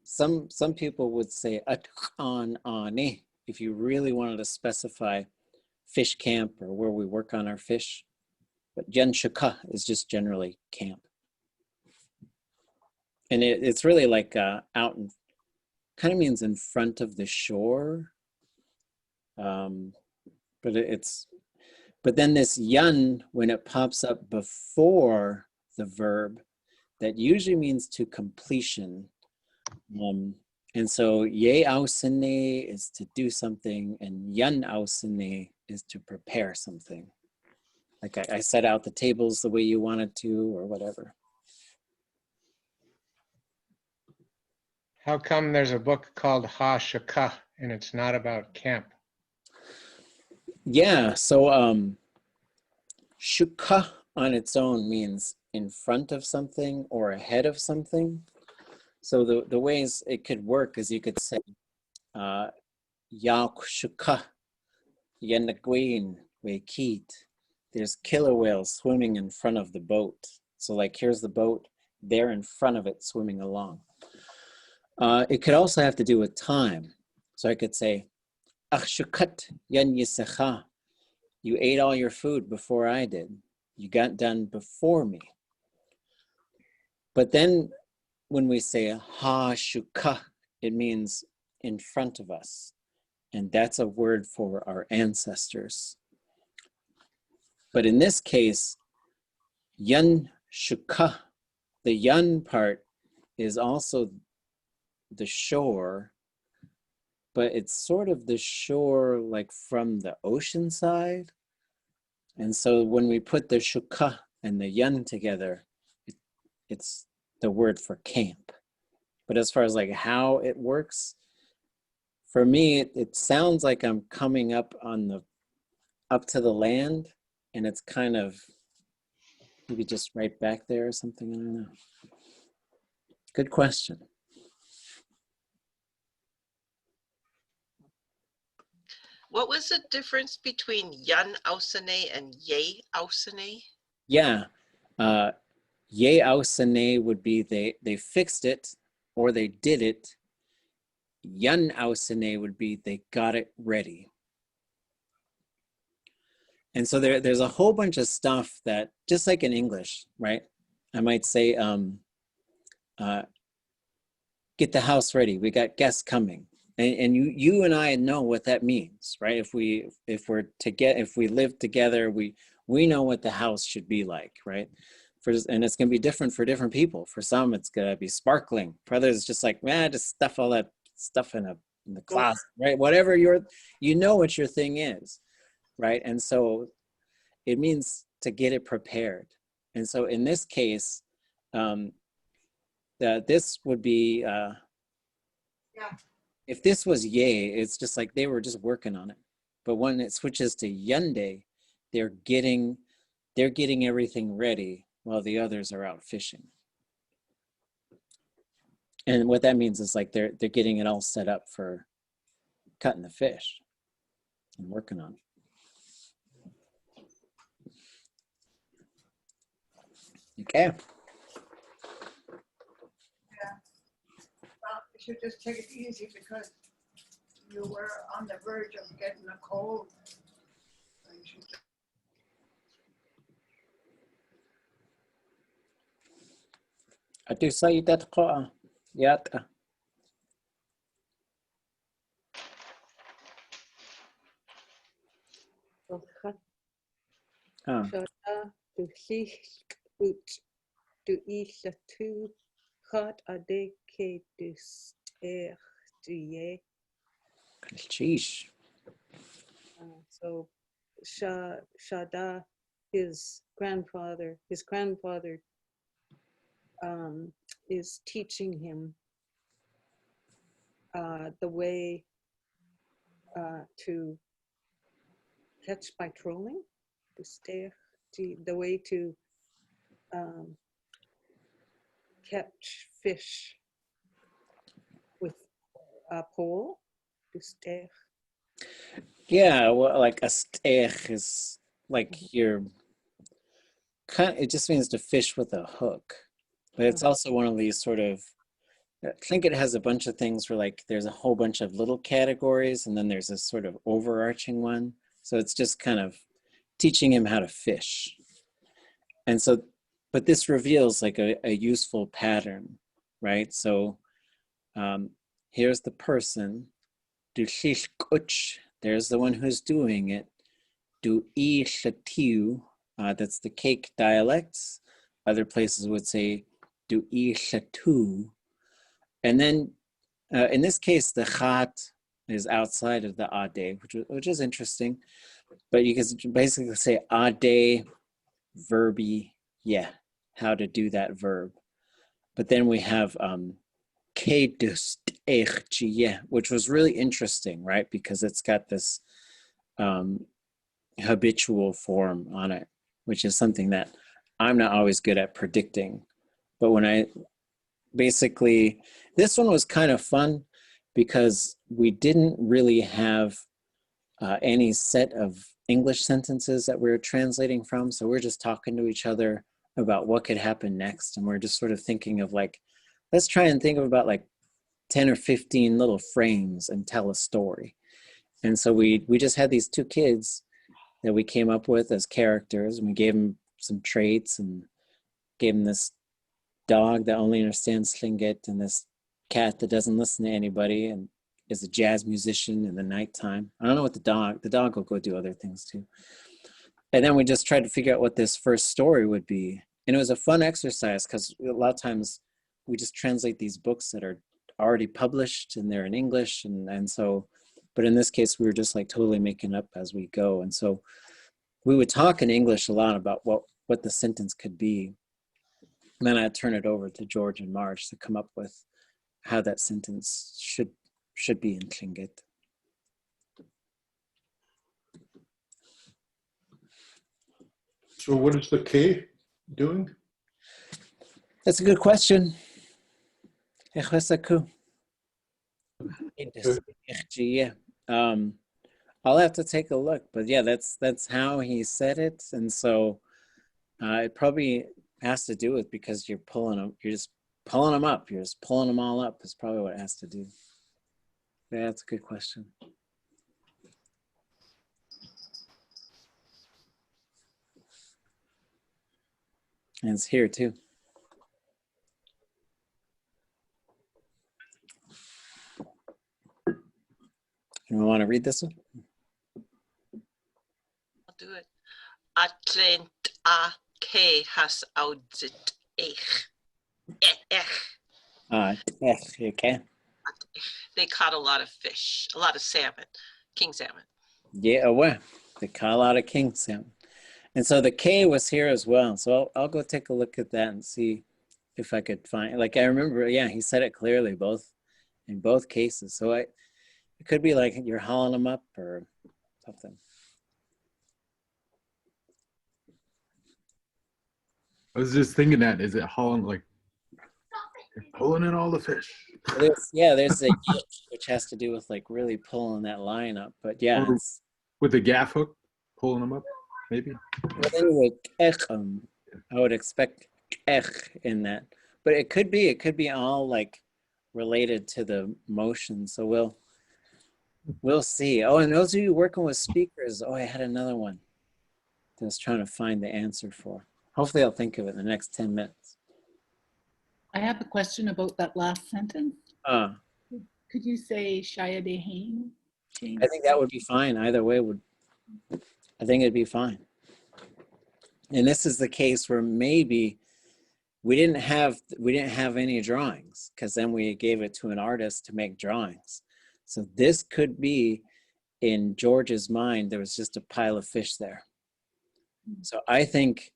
Some people would say at'an if you really wanted to specify fish camp or where we work on our fish. But yun shuka is just generally camp. And it's really like out in, kind of means in front of the shore. But then this yun, when it pops up before the verb, that usually means to completion. And so ye ausene is to do something, and yun ausene is to prepare something. Like I set out the tables the way you wanted to, or whatever. How come there's a book called Ha Shaka and it's not about camp? Yeah, so shuka on its own means in front of something or ahead of something. So the ways it could work is you could say Yak shuka yenagwin wekit. There's killer whales swimming in front of the boat. So like here's the boat, they're in front of it swimming along. It could also have to do with time. So I could say, Akshukat yan yisecha. You ate all your food before I did. You got done before me. But then when we say ha shuka, it means in front of us. And that's a word for our ancestors. But in this case, yun shuka, the yun part is also the shore, but it's sort of the shore like from the ocean side. And so when we put the shuka and the yun together, it's the word for camp. But as far as like how it works, for me, it sounds like I'm coming up to the land, and it's kind of maybe just right back there or something, I don't know. Good question. What was the difference between yun ausene and ye ausene? Yeah, ye ausene would be they fixed it or they did it. Yun ausene would be they got it ready. And so there's a whole bunch of stuff that, just like in English, right? I might say, get the house ready. We got guests coming. And you and I know what that means, right? If we live together, we know what the house should be like, right? And it's gonna be different for different people. For some, it's gonna be sparkling. For others, it's just like, man, just stuff all that stuff in the closet, right? Whatever you know what your thing is, right? And so it means to get it prepared. And so in this case, this would be. If this was yay, it's just like they were just working on it. But when it switches to yunde, they're getting everything ready while the others are out fishing. And what that means is like they're getting it all set up for cutting the fish and working on it. Okay. You should just take it easy because you were on the verge of getting a cold. So you should أتساي تتقى ياتقى. Oh. Shada du hlich ut du ich tu hat aadé ke dust'eix du. Sheesh. So Shada, his grandfather is teaching him the way to catch by trolling, the way to catch fish with a pole. Dust'eix. Yeah, well, like a steich is like you're kind. It just means to fish with a hook, but it's also one of these sort of. I think it has a bunch of things where like there's a whole bunch of little categories, and then there's this sort of overarching one. So it's just kind of teaching him how to fish, and so, but this reveals like a useful pattern, right? So here's the person. Du kuch, there's the one who's doing it. Du latéew, that's the cake dialects. Other places would say du tu. And then in this case, the chat is outside of the aadé, which is interesting. But you can basically say aadé, verby, yeah, how to do that verb. But then we have ke dust'eix, which was really interesting, right? Because it's got this habitual form on it, which is something that I'm not always good at predicting. But when I basically, this one was kind of fun because we didn't really have any set of English sentences that we were translating from. So we're just talking to each other about what could happen next. And we're just sort of thinking of like, let's try and think of about like 10 or 15 little frames and tell a story. And so we just had these two kids that we came up with as characters, and we gave them some traits and gave them this dog that only understands Tlingit and this cat that doesn't listen to anybody and is a jazz musician in the nighttime. I don't know what the dog will go do other things too. And then we just tried to figure out what this first story would be. And it was a fun exercise because a lot of times we just translate these books that are already published and they're in English. And so, but in this case, we were just like totally making up as we go. And so we would talk in English a lot about what the sentence could be. And then I'd turn it over to George and Marge to come up with how that sentence should be in Tlingit. So what is the K doing? That's a good question. I'll have to take a look, but yeah, that's how he said it, and so it probably has to do with because you're just pulling them up, you're just pulling them all up is probably what it has to do. Yeah, that's a good question. And it's here too. You want to read this one? I'll do it. Atlent a ke has audzit eich. Okay. They caught a lot of fish, a lot of salmon, king salmon. Yeah, well, they caught a lot of king salmon. And so the K was here as well. So I'll go take a look at that and see if I could find, like, I remember, yeah, he said it clearly in both cases. So it could be like you're hauling them up or something. I was just thinking that, is it hauling, like, you're pulling in all the fish? There's a which has to do with like really pulling that line up. But yeah, it's, with the gaff hook, pulling them up, maybe? well, anyway, I would expect in that. But it could be all like related to the motion. So we'll see. Oh, and those of you working with speakers, I had another one that I was trying to find the answer for. Hopefully I'll think of it in the next 10 minutes. I have a question about that last sentence. Could you say Shia de Hain? I think that would be fine. Either way I think it'd be fine. And this is the case where maybe we didn't have any drawings, because then we gave it to an artist to make drawings. So this could be, in George's mind, there was just a pile of fish there. So I think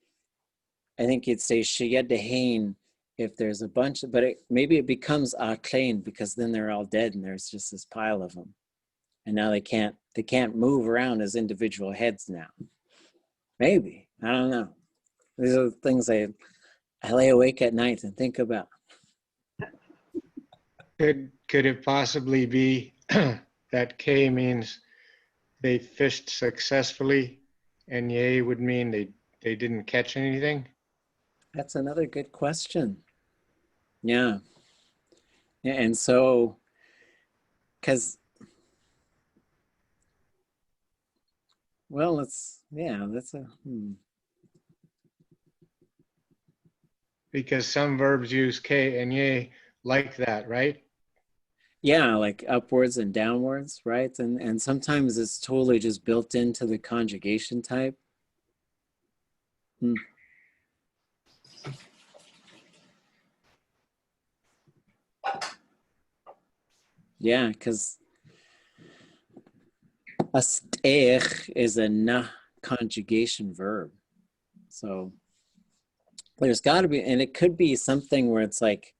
you'd say Shiyadahain if there's a bunch, but maybe it becomes Aklein, because then they're all dead and there's just this pile of them. And now they can't move around as individual heads now. Maybe, I don't know. These are the things I lay awake at night and think about. Could it possibly be that K means they fished successfully, and Ye would mean they didn't catch anything? That's another good question. Yeah. And so, because, well, that's a, Because some verbs use K and Ye like that, right? yeah, like upwards and downwards, right? And sometimes it's totally just built into the conjugation type. Yeah, because dust'eix is a na conjugation verb. So there's got to be, and it could be something where it's like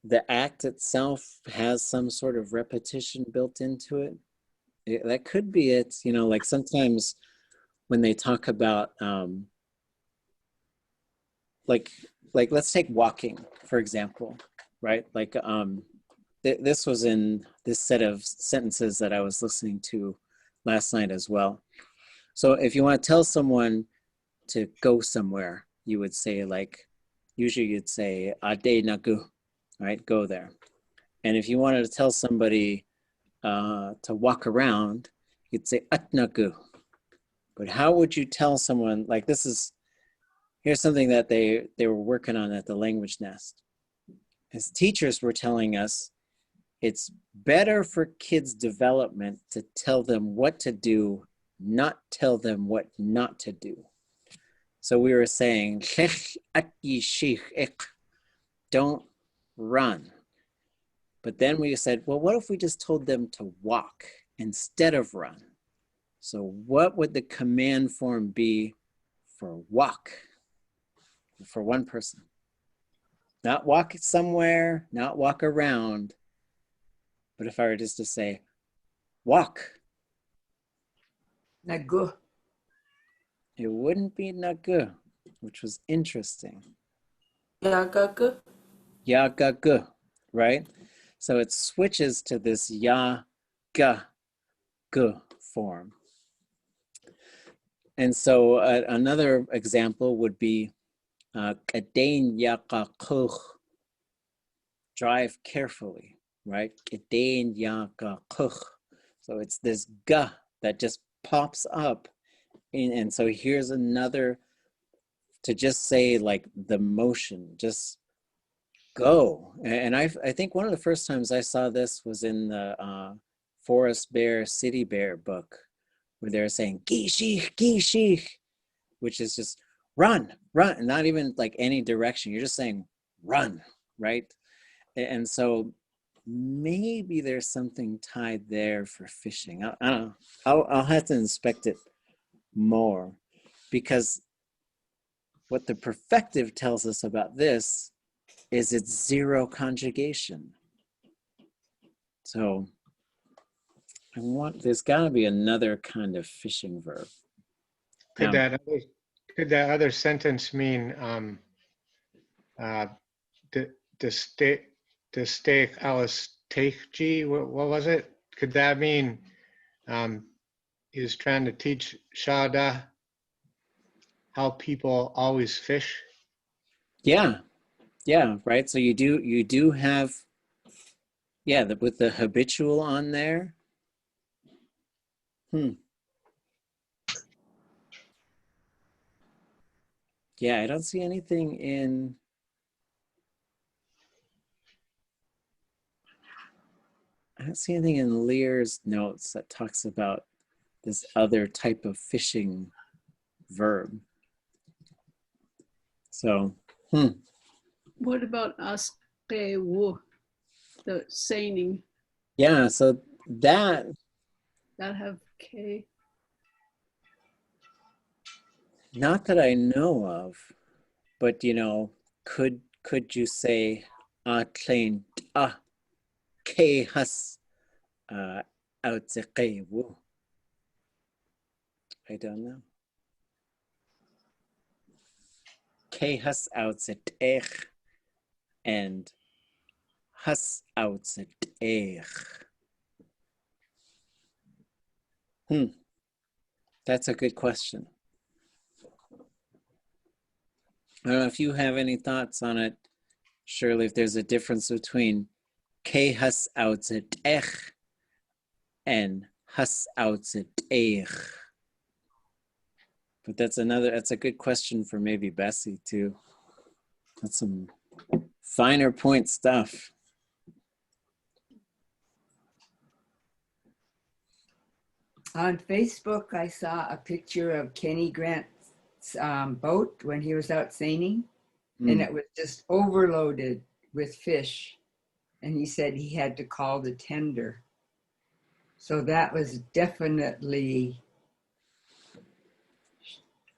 the act itself has some sort of repetition built into it. That could be it, you know, like sometimes when they talk about, like let's take walking, for example, right? Like, this was in this set of sentences that I was listening to last night as well. So if you want to tell someone to go somewhere, you would say, like, usually you'd say aadé nagu, right? Go there. And if you wanted to tell somebody to walk around, you'd say atnagu. But how would you tell someone, like, here's something that they were working on at the Language Nest. As teachers were telling us, it's better for kids' development to tell them what to do, not tell them what not to do. So we were saying, don't run. But then we said, well, what if we just told them to walk instead of run? So what would the command form be for walk for one person? Not walk somewhere, not walk around, but if I were just to say, walk. Nagu. It wouldn't be nagu, which was interesting. Yagagu. Yagagu, right? So it switches to this ya-ga-gu form. And so another example would be kadain yaqaquh, drive carefully, right? Kadain yaqaquh. So it's this ga that just pops up. And so here's another, to just say like the motion, just go. And I think one of the first times I saw this was in the Forest Bear, City Bear book, where they're saying gishich, gishich, which is just run, run, and not even like any direction. You're just saying run, right? And so maybe there's something tied there for fishing. I don't know. I'll have to inspect it more, because what the perfective tells us about this is it's zero conjugation. So there's got to be another kind of fishing verb. Could that other sentence mean the steak alice take? What was it? Could that mean he was trying to teach Shada how people always fish? Yeah, right. So you do have, with the habitual on there. Yeah, I don't see anything in. I don't see anything in Lear's notes that talks about this other type of fishing verb. So, What about aadé, the saying? yeah, so that Have K? not that I know of, but you know, could you say Tlingit K has aadé? I don't know. K has aadé and has aadé. That's a good question. I don't know if you have any thoughts on it, Shirley, if there's a difference between K has aadé and has aadé. But that's a good question for maybe Bessie too. That's some finer point stuff. On Facebook, I saw a picture of Kenny Grant's boat when he was out seining, and it was just overloaded with fish. And he said he had to call the tender. So that was definitely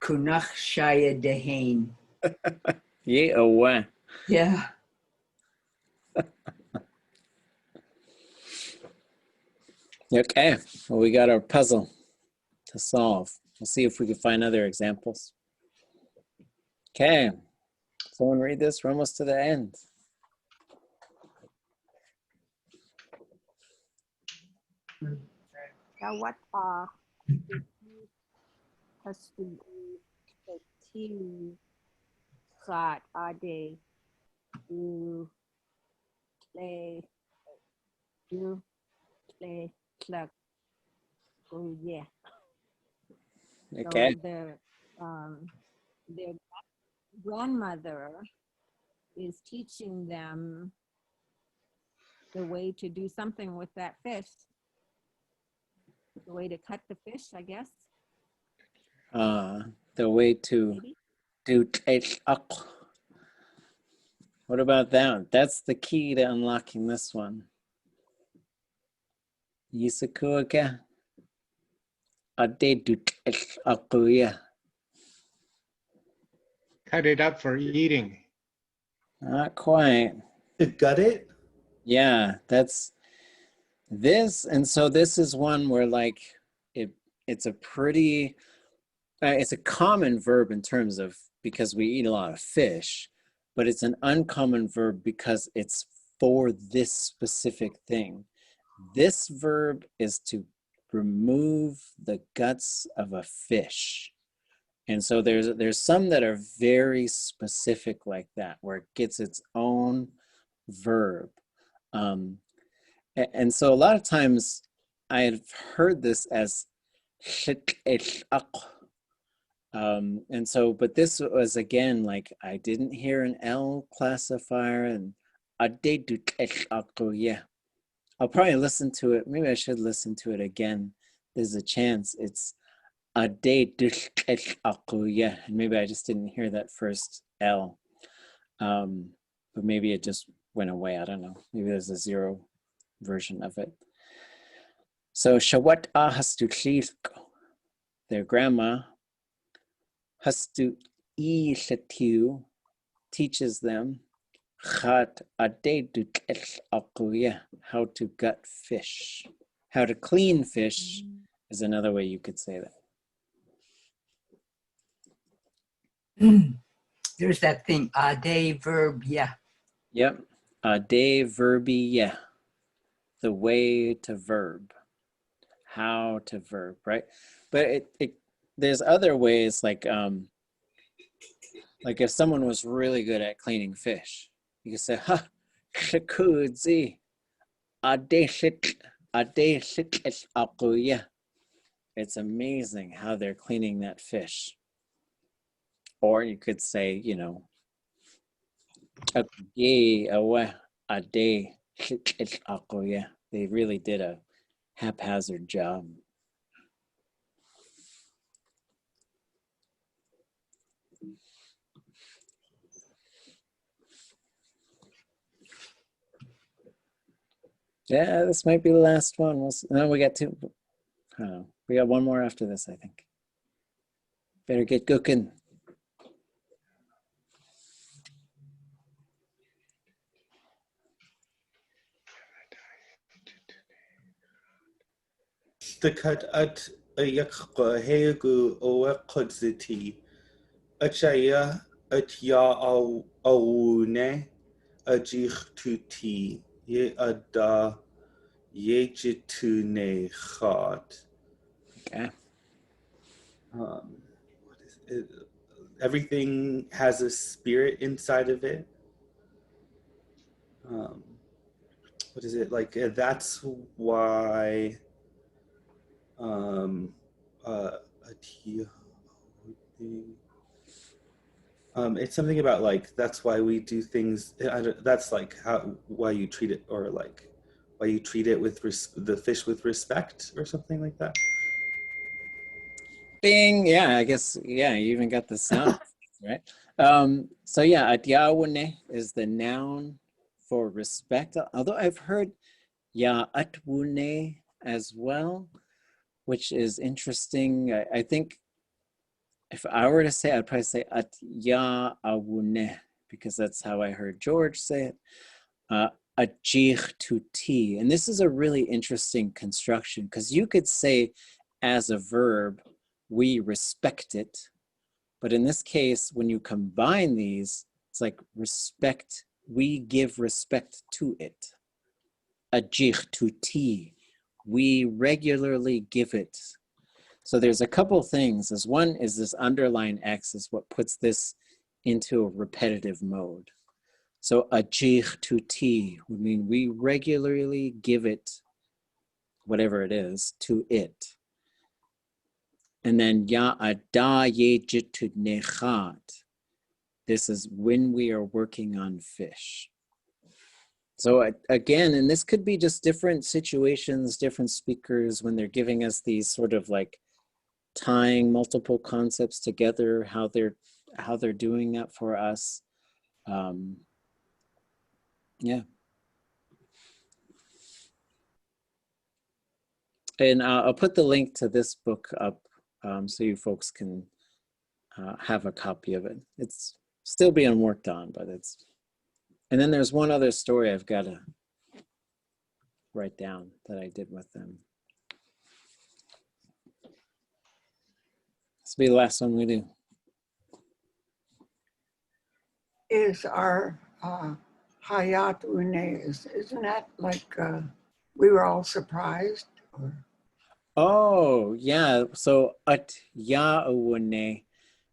Kunach Shaya Dehain. Yeah. Yeah. Okay, well, we got our puzzle to solve. We'll see if we can find other examples. Okay, someone read this. We're almost to the end. What saat aadé Okay. So their grandmother is teaching them the way to do something with that fish. The way to cut the fish, I guess. The way to do dust'eix. What about that? That's the key to unlocking this one. Yisakuaka aadé dust'eix. Cut it up for eating. Not quite. Got it? Yeah, that's this. And so this is one where like it's a pretty, it's a common verb in terms of because we eat a lot of fish, but it's an uncommon verb because it's for this specific thing. This verb is to remove the guts of a fish. And so there's some that are very specific like that, where it gets its own verb. And so a lot of times I've heard this as and so, but this was again, like I didn't hear an L classifier and yeah. I'll probably listen to it. Maybe I should listen to it again. There's a chance it's aadé yeah. And maybe I just didn't hear that first L. But maybe it just went away. I don't know. Maybe there's a zero version of it. So Shawat hastu their grandma hastu teaches them how to gut fish. How to clean fish is another way you could say that. There's that thing, aadé verb, yeah. Yep, aadé verbi, yeah. The way to verb, how to verb, right? But there's other ways, like if someone was really good at cleaning fish, you could say, ha, shakudzi, aadé yeah. It's amazing how they're cleaning that fish. Or you could say, you know, aadé yeah. They really did a haphazard job. Yeah, this might be the last one. No, we got two. We got one more after this, I think. Better get cooking. Stakat at ayakqa hegu owe qudziti. Achaya at ya awune ajich tuti ye ada ye jitooné chat. Okay. What is it? Everything has a spirit inside of it. What is it like? That's why. It's something about like that's why we do things. That's like why you treat it, or like why you treat it with the fish with respect, or something like that. Bing. Yeah, I guess. Yeah, you even got the sound, right? So yeah, atyawune is the noun for respect. Although I've heard ya atwune as well, which is interesting. I think if I were to say, I'd probably say atya awune, because that's how I heard George say it. Ajich tuti. And this is a really interesting construction, because you could say as a verb, we respect it. But in this case, when you combine these, it's like respect, we give respect to it. Ajich tuti. We regularly give it. So there's a couple things. As one is this underline X is what puts this into a repetitive mode. So ajich tuti would mean we regularly give it, whatever it is, to it. And then ya ada ye jitooné chat. This is when we are working on fish. So again, and this could be just different situations, different speakers, when they're giving us these sort of like tying multiple concepts together, how they're doing that for us. Yeah. And I'll put the link to this book up so you folks can have a copy of it. It's still being worked on, but it's. And then there's one other story I've got to write down that I did with them. This will be the last one we do. Is our Hayat Une, isn't that like we were all surprised? Or? Oh, yeah. So atyawune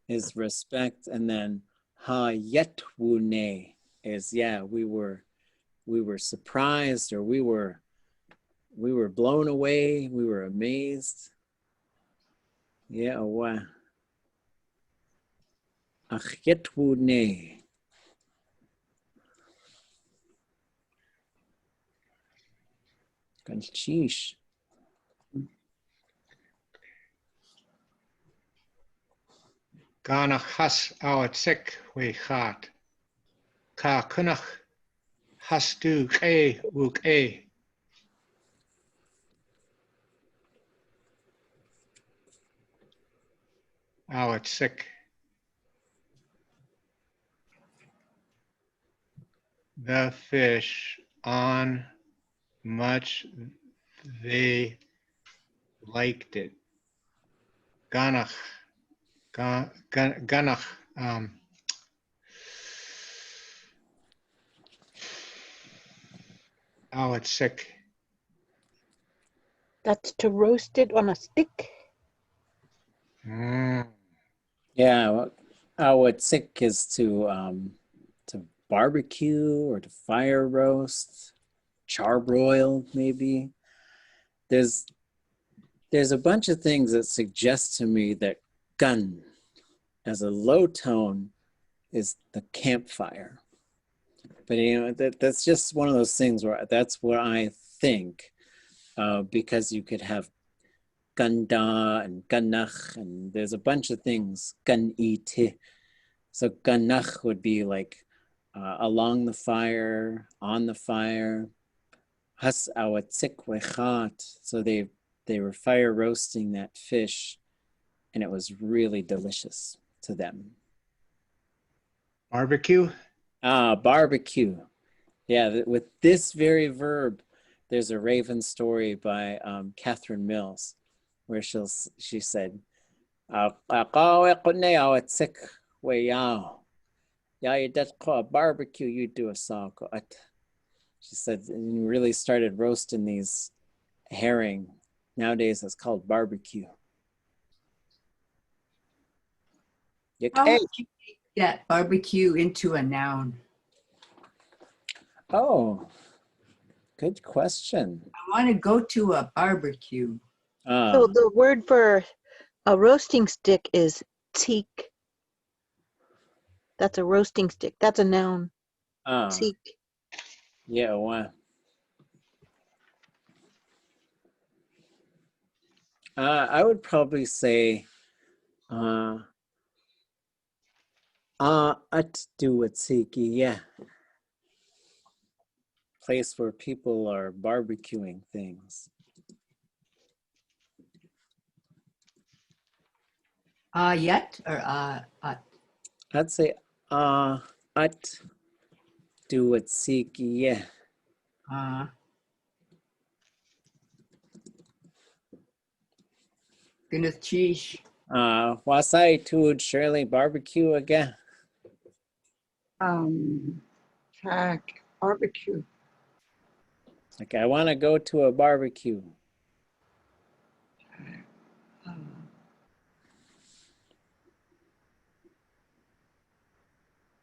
is respect, and then hayetwune is, yeah, we were surprised, or we were blown away, we were amazed. Yeah, wow. Achyetwune. Sheesh. Ganach has out sick we chat. Ka kunach has du ke wook e. Out sick. The fish on much they liked it. Ganach. Ganach. Out sick. That's to roast it on a stick. Yeah, well, sick is to barbecue or to fire roast, charbroil maybe. There's a bunch of things that suggest to me that gun as a low tone is the campfire. But you know, that's just one of those things where that's what I think, because you could have ganda and ganach, and there's a bunch of things, gan-ite. So ganach would be like along the fire, on the fire. has awatik wechat. So they were fire roasting that fish, and it was really delicious to them. Barbecue? Barbecue. Yeah, with this very verb, there's a Raven story by Catherine Mills, where she said, barbecue, you do a sako. She said, and really started roasting these herring. Nowadays, it's called barbecue. How would you make that barbecue into a noun? Oh, good question. I want to go to a barbecue. So the word for a roasting stick is teak. That's a roasting stick. That's a noun. Teak. Yeah, wow. I would probably say at do it siki, yeah. Place where people are barbecuing things. Yet or at? I'd say at do it siki, yeah. Goodness cheese. Wasai to Shirley barbecue again. Barbecue. Like, I want to go to a barbecue.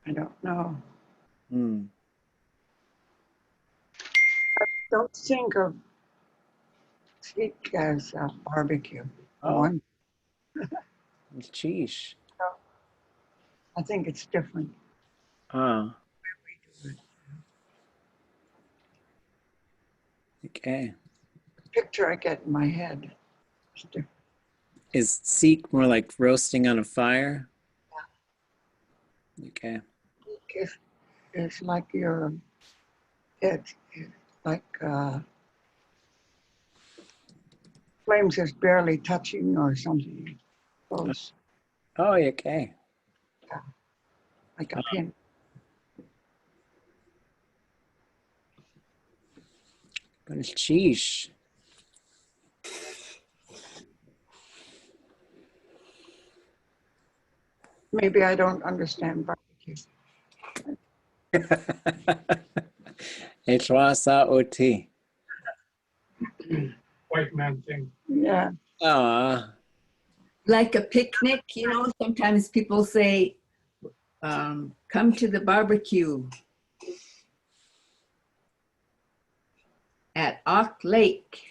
I don't know. Hmm. I don't think of teak as a barbecue. Oh. Cheese. I think it's different. Okay. The picture I get in my head is different. Is seek more like roasting on a fire? Yeah. Okay. It's like it's like flames is barely touching or something. Close. Oh, okay. Yeah. Like a pin. Cheese. Maybe I don't understand barbecue. H-W-A-S-A-O-T. White man thing. Yeah. Like a picnic, sometimes people say, come to the barbecue at Ock Lake.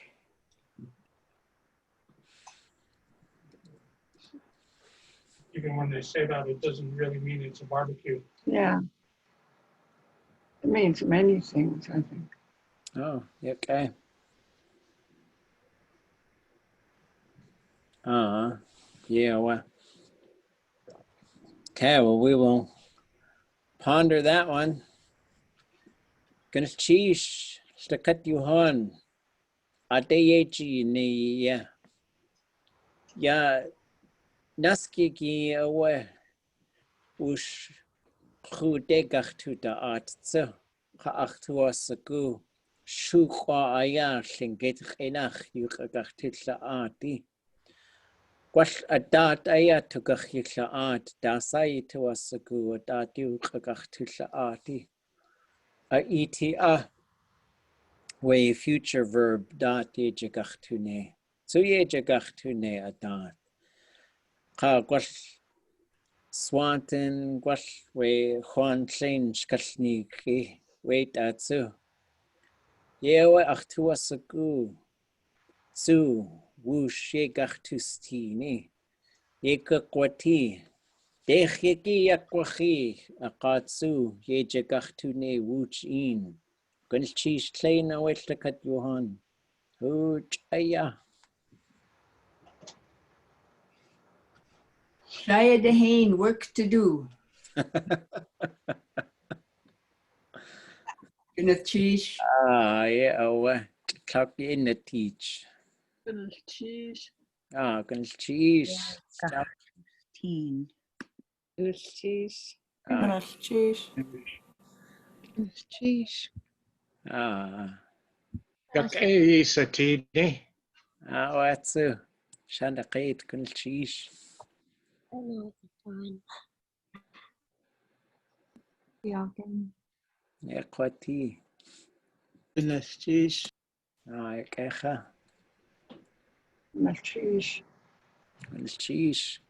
Even when they say that, it doesn't really mean it's a barbecue. Yeah. It means many things, I think. Oh, okay. Yeah, well. Okay, well, we will ponder that one. Gonna cheese, stakat yuhan. Adeyechi ni ya. Ya naskiki awe. Ush khudegach tu daat tse. Ka'achtua sagu. Shukwa aya shinget chenach yukagach titlaati. Gwall a daat aya tugach yitlaat. Dasai tu asagu a daat yukagach titlaati. A eti a. Way future verb daat ye jagachtune. So ye jagachtune a daat. Ka gwall swanton gwall we Juan Klein shkalniki. Wait at so. Ye we achtua sagu. Su woosh ye gachtustini. Ye kakwati. Dech yeki yakwachi. Akatsu ye jagachtune wooch in. Gunchish Klein a wetlakat Johan. Hooch aya. Shia Dehane, work to do. Gnachish. Yeah, oh, copy in the teach. Cheese. Cheese. Teen. Cheese. Cheese. Cheese. Kakai satini. Watsu. Shandaqait kun cheese. Equati. Cheese. Ekecha. Cheese. Cheese.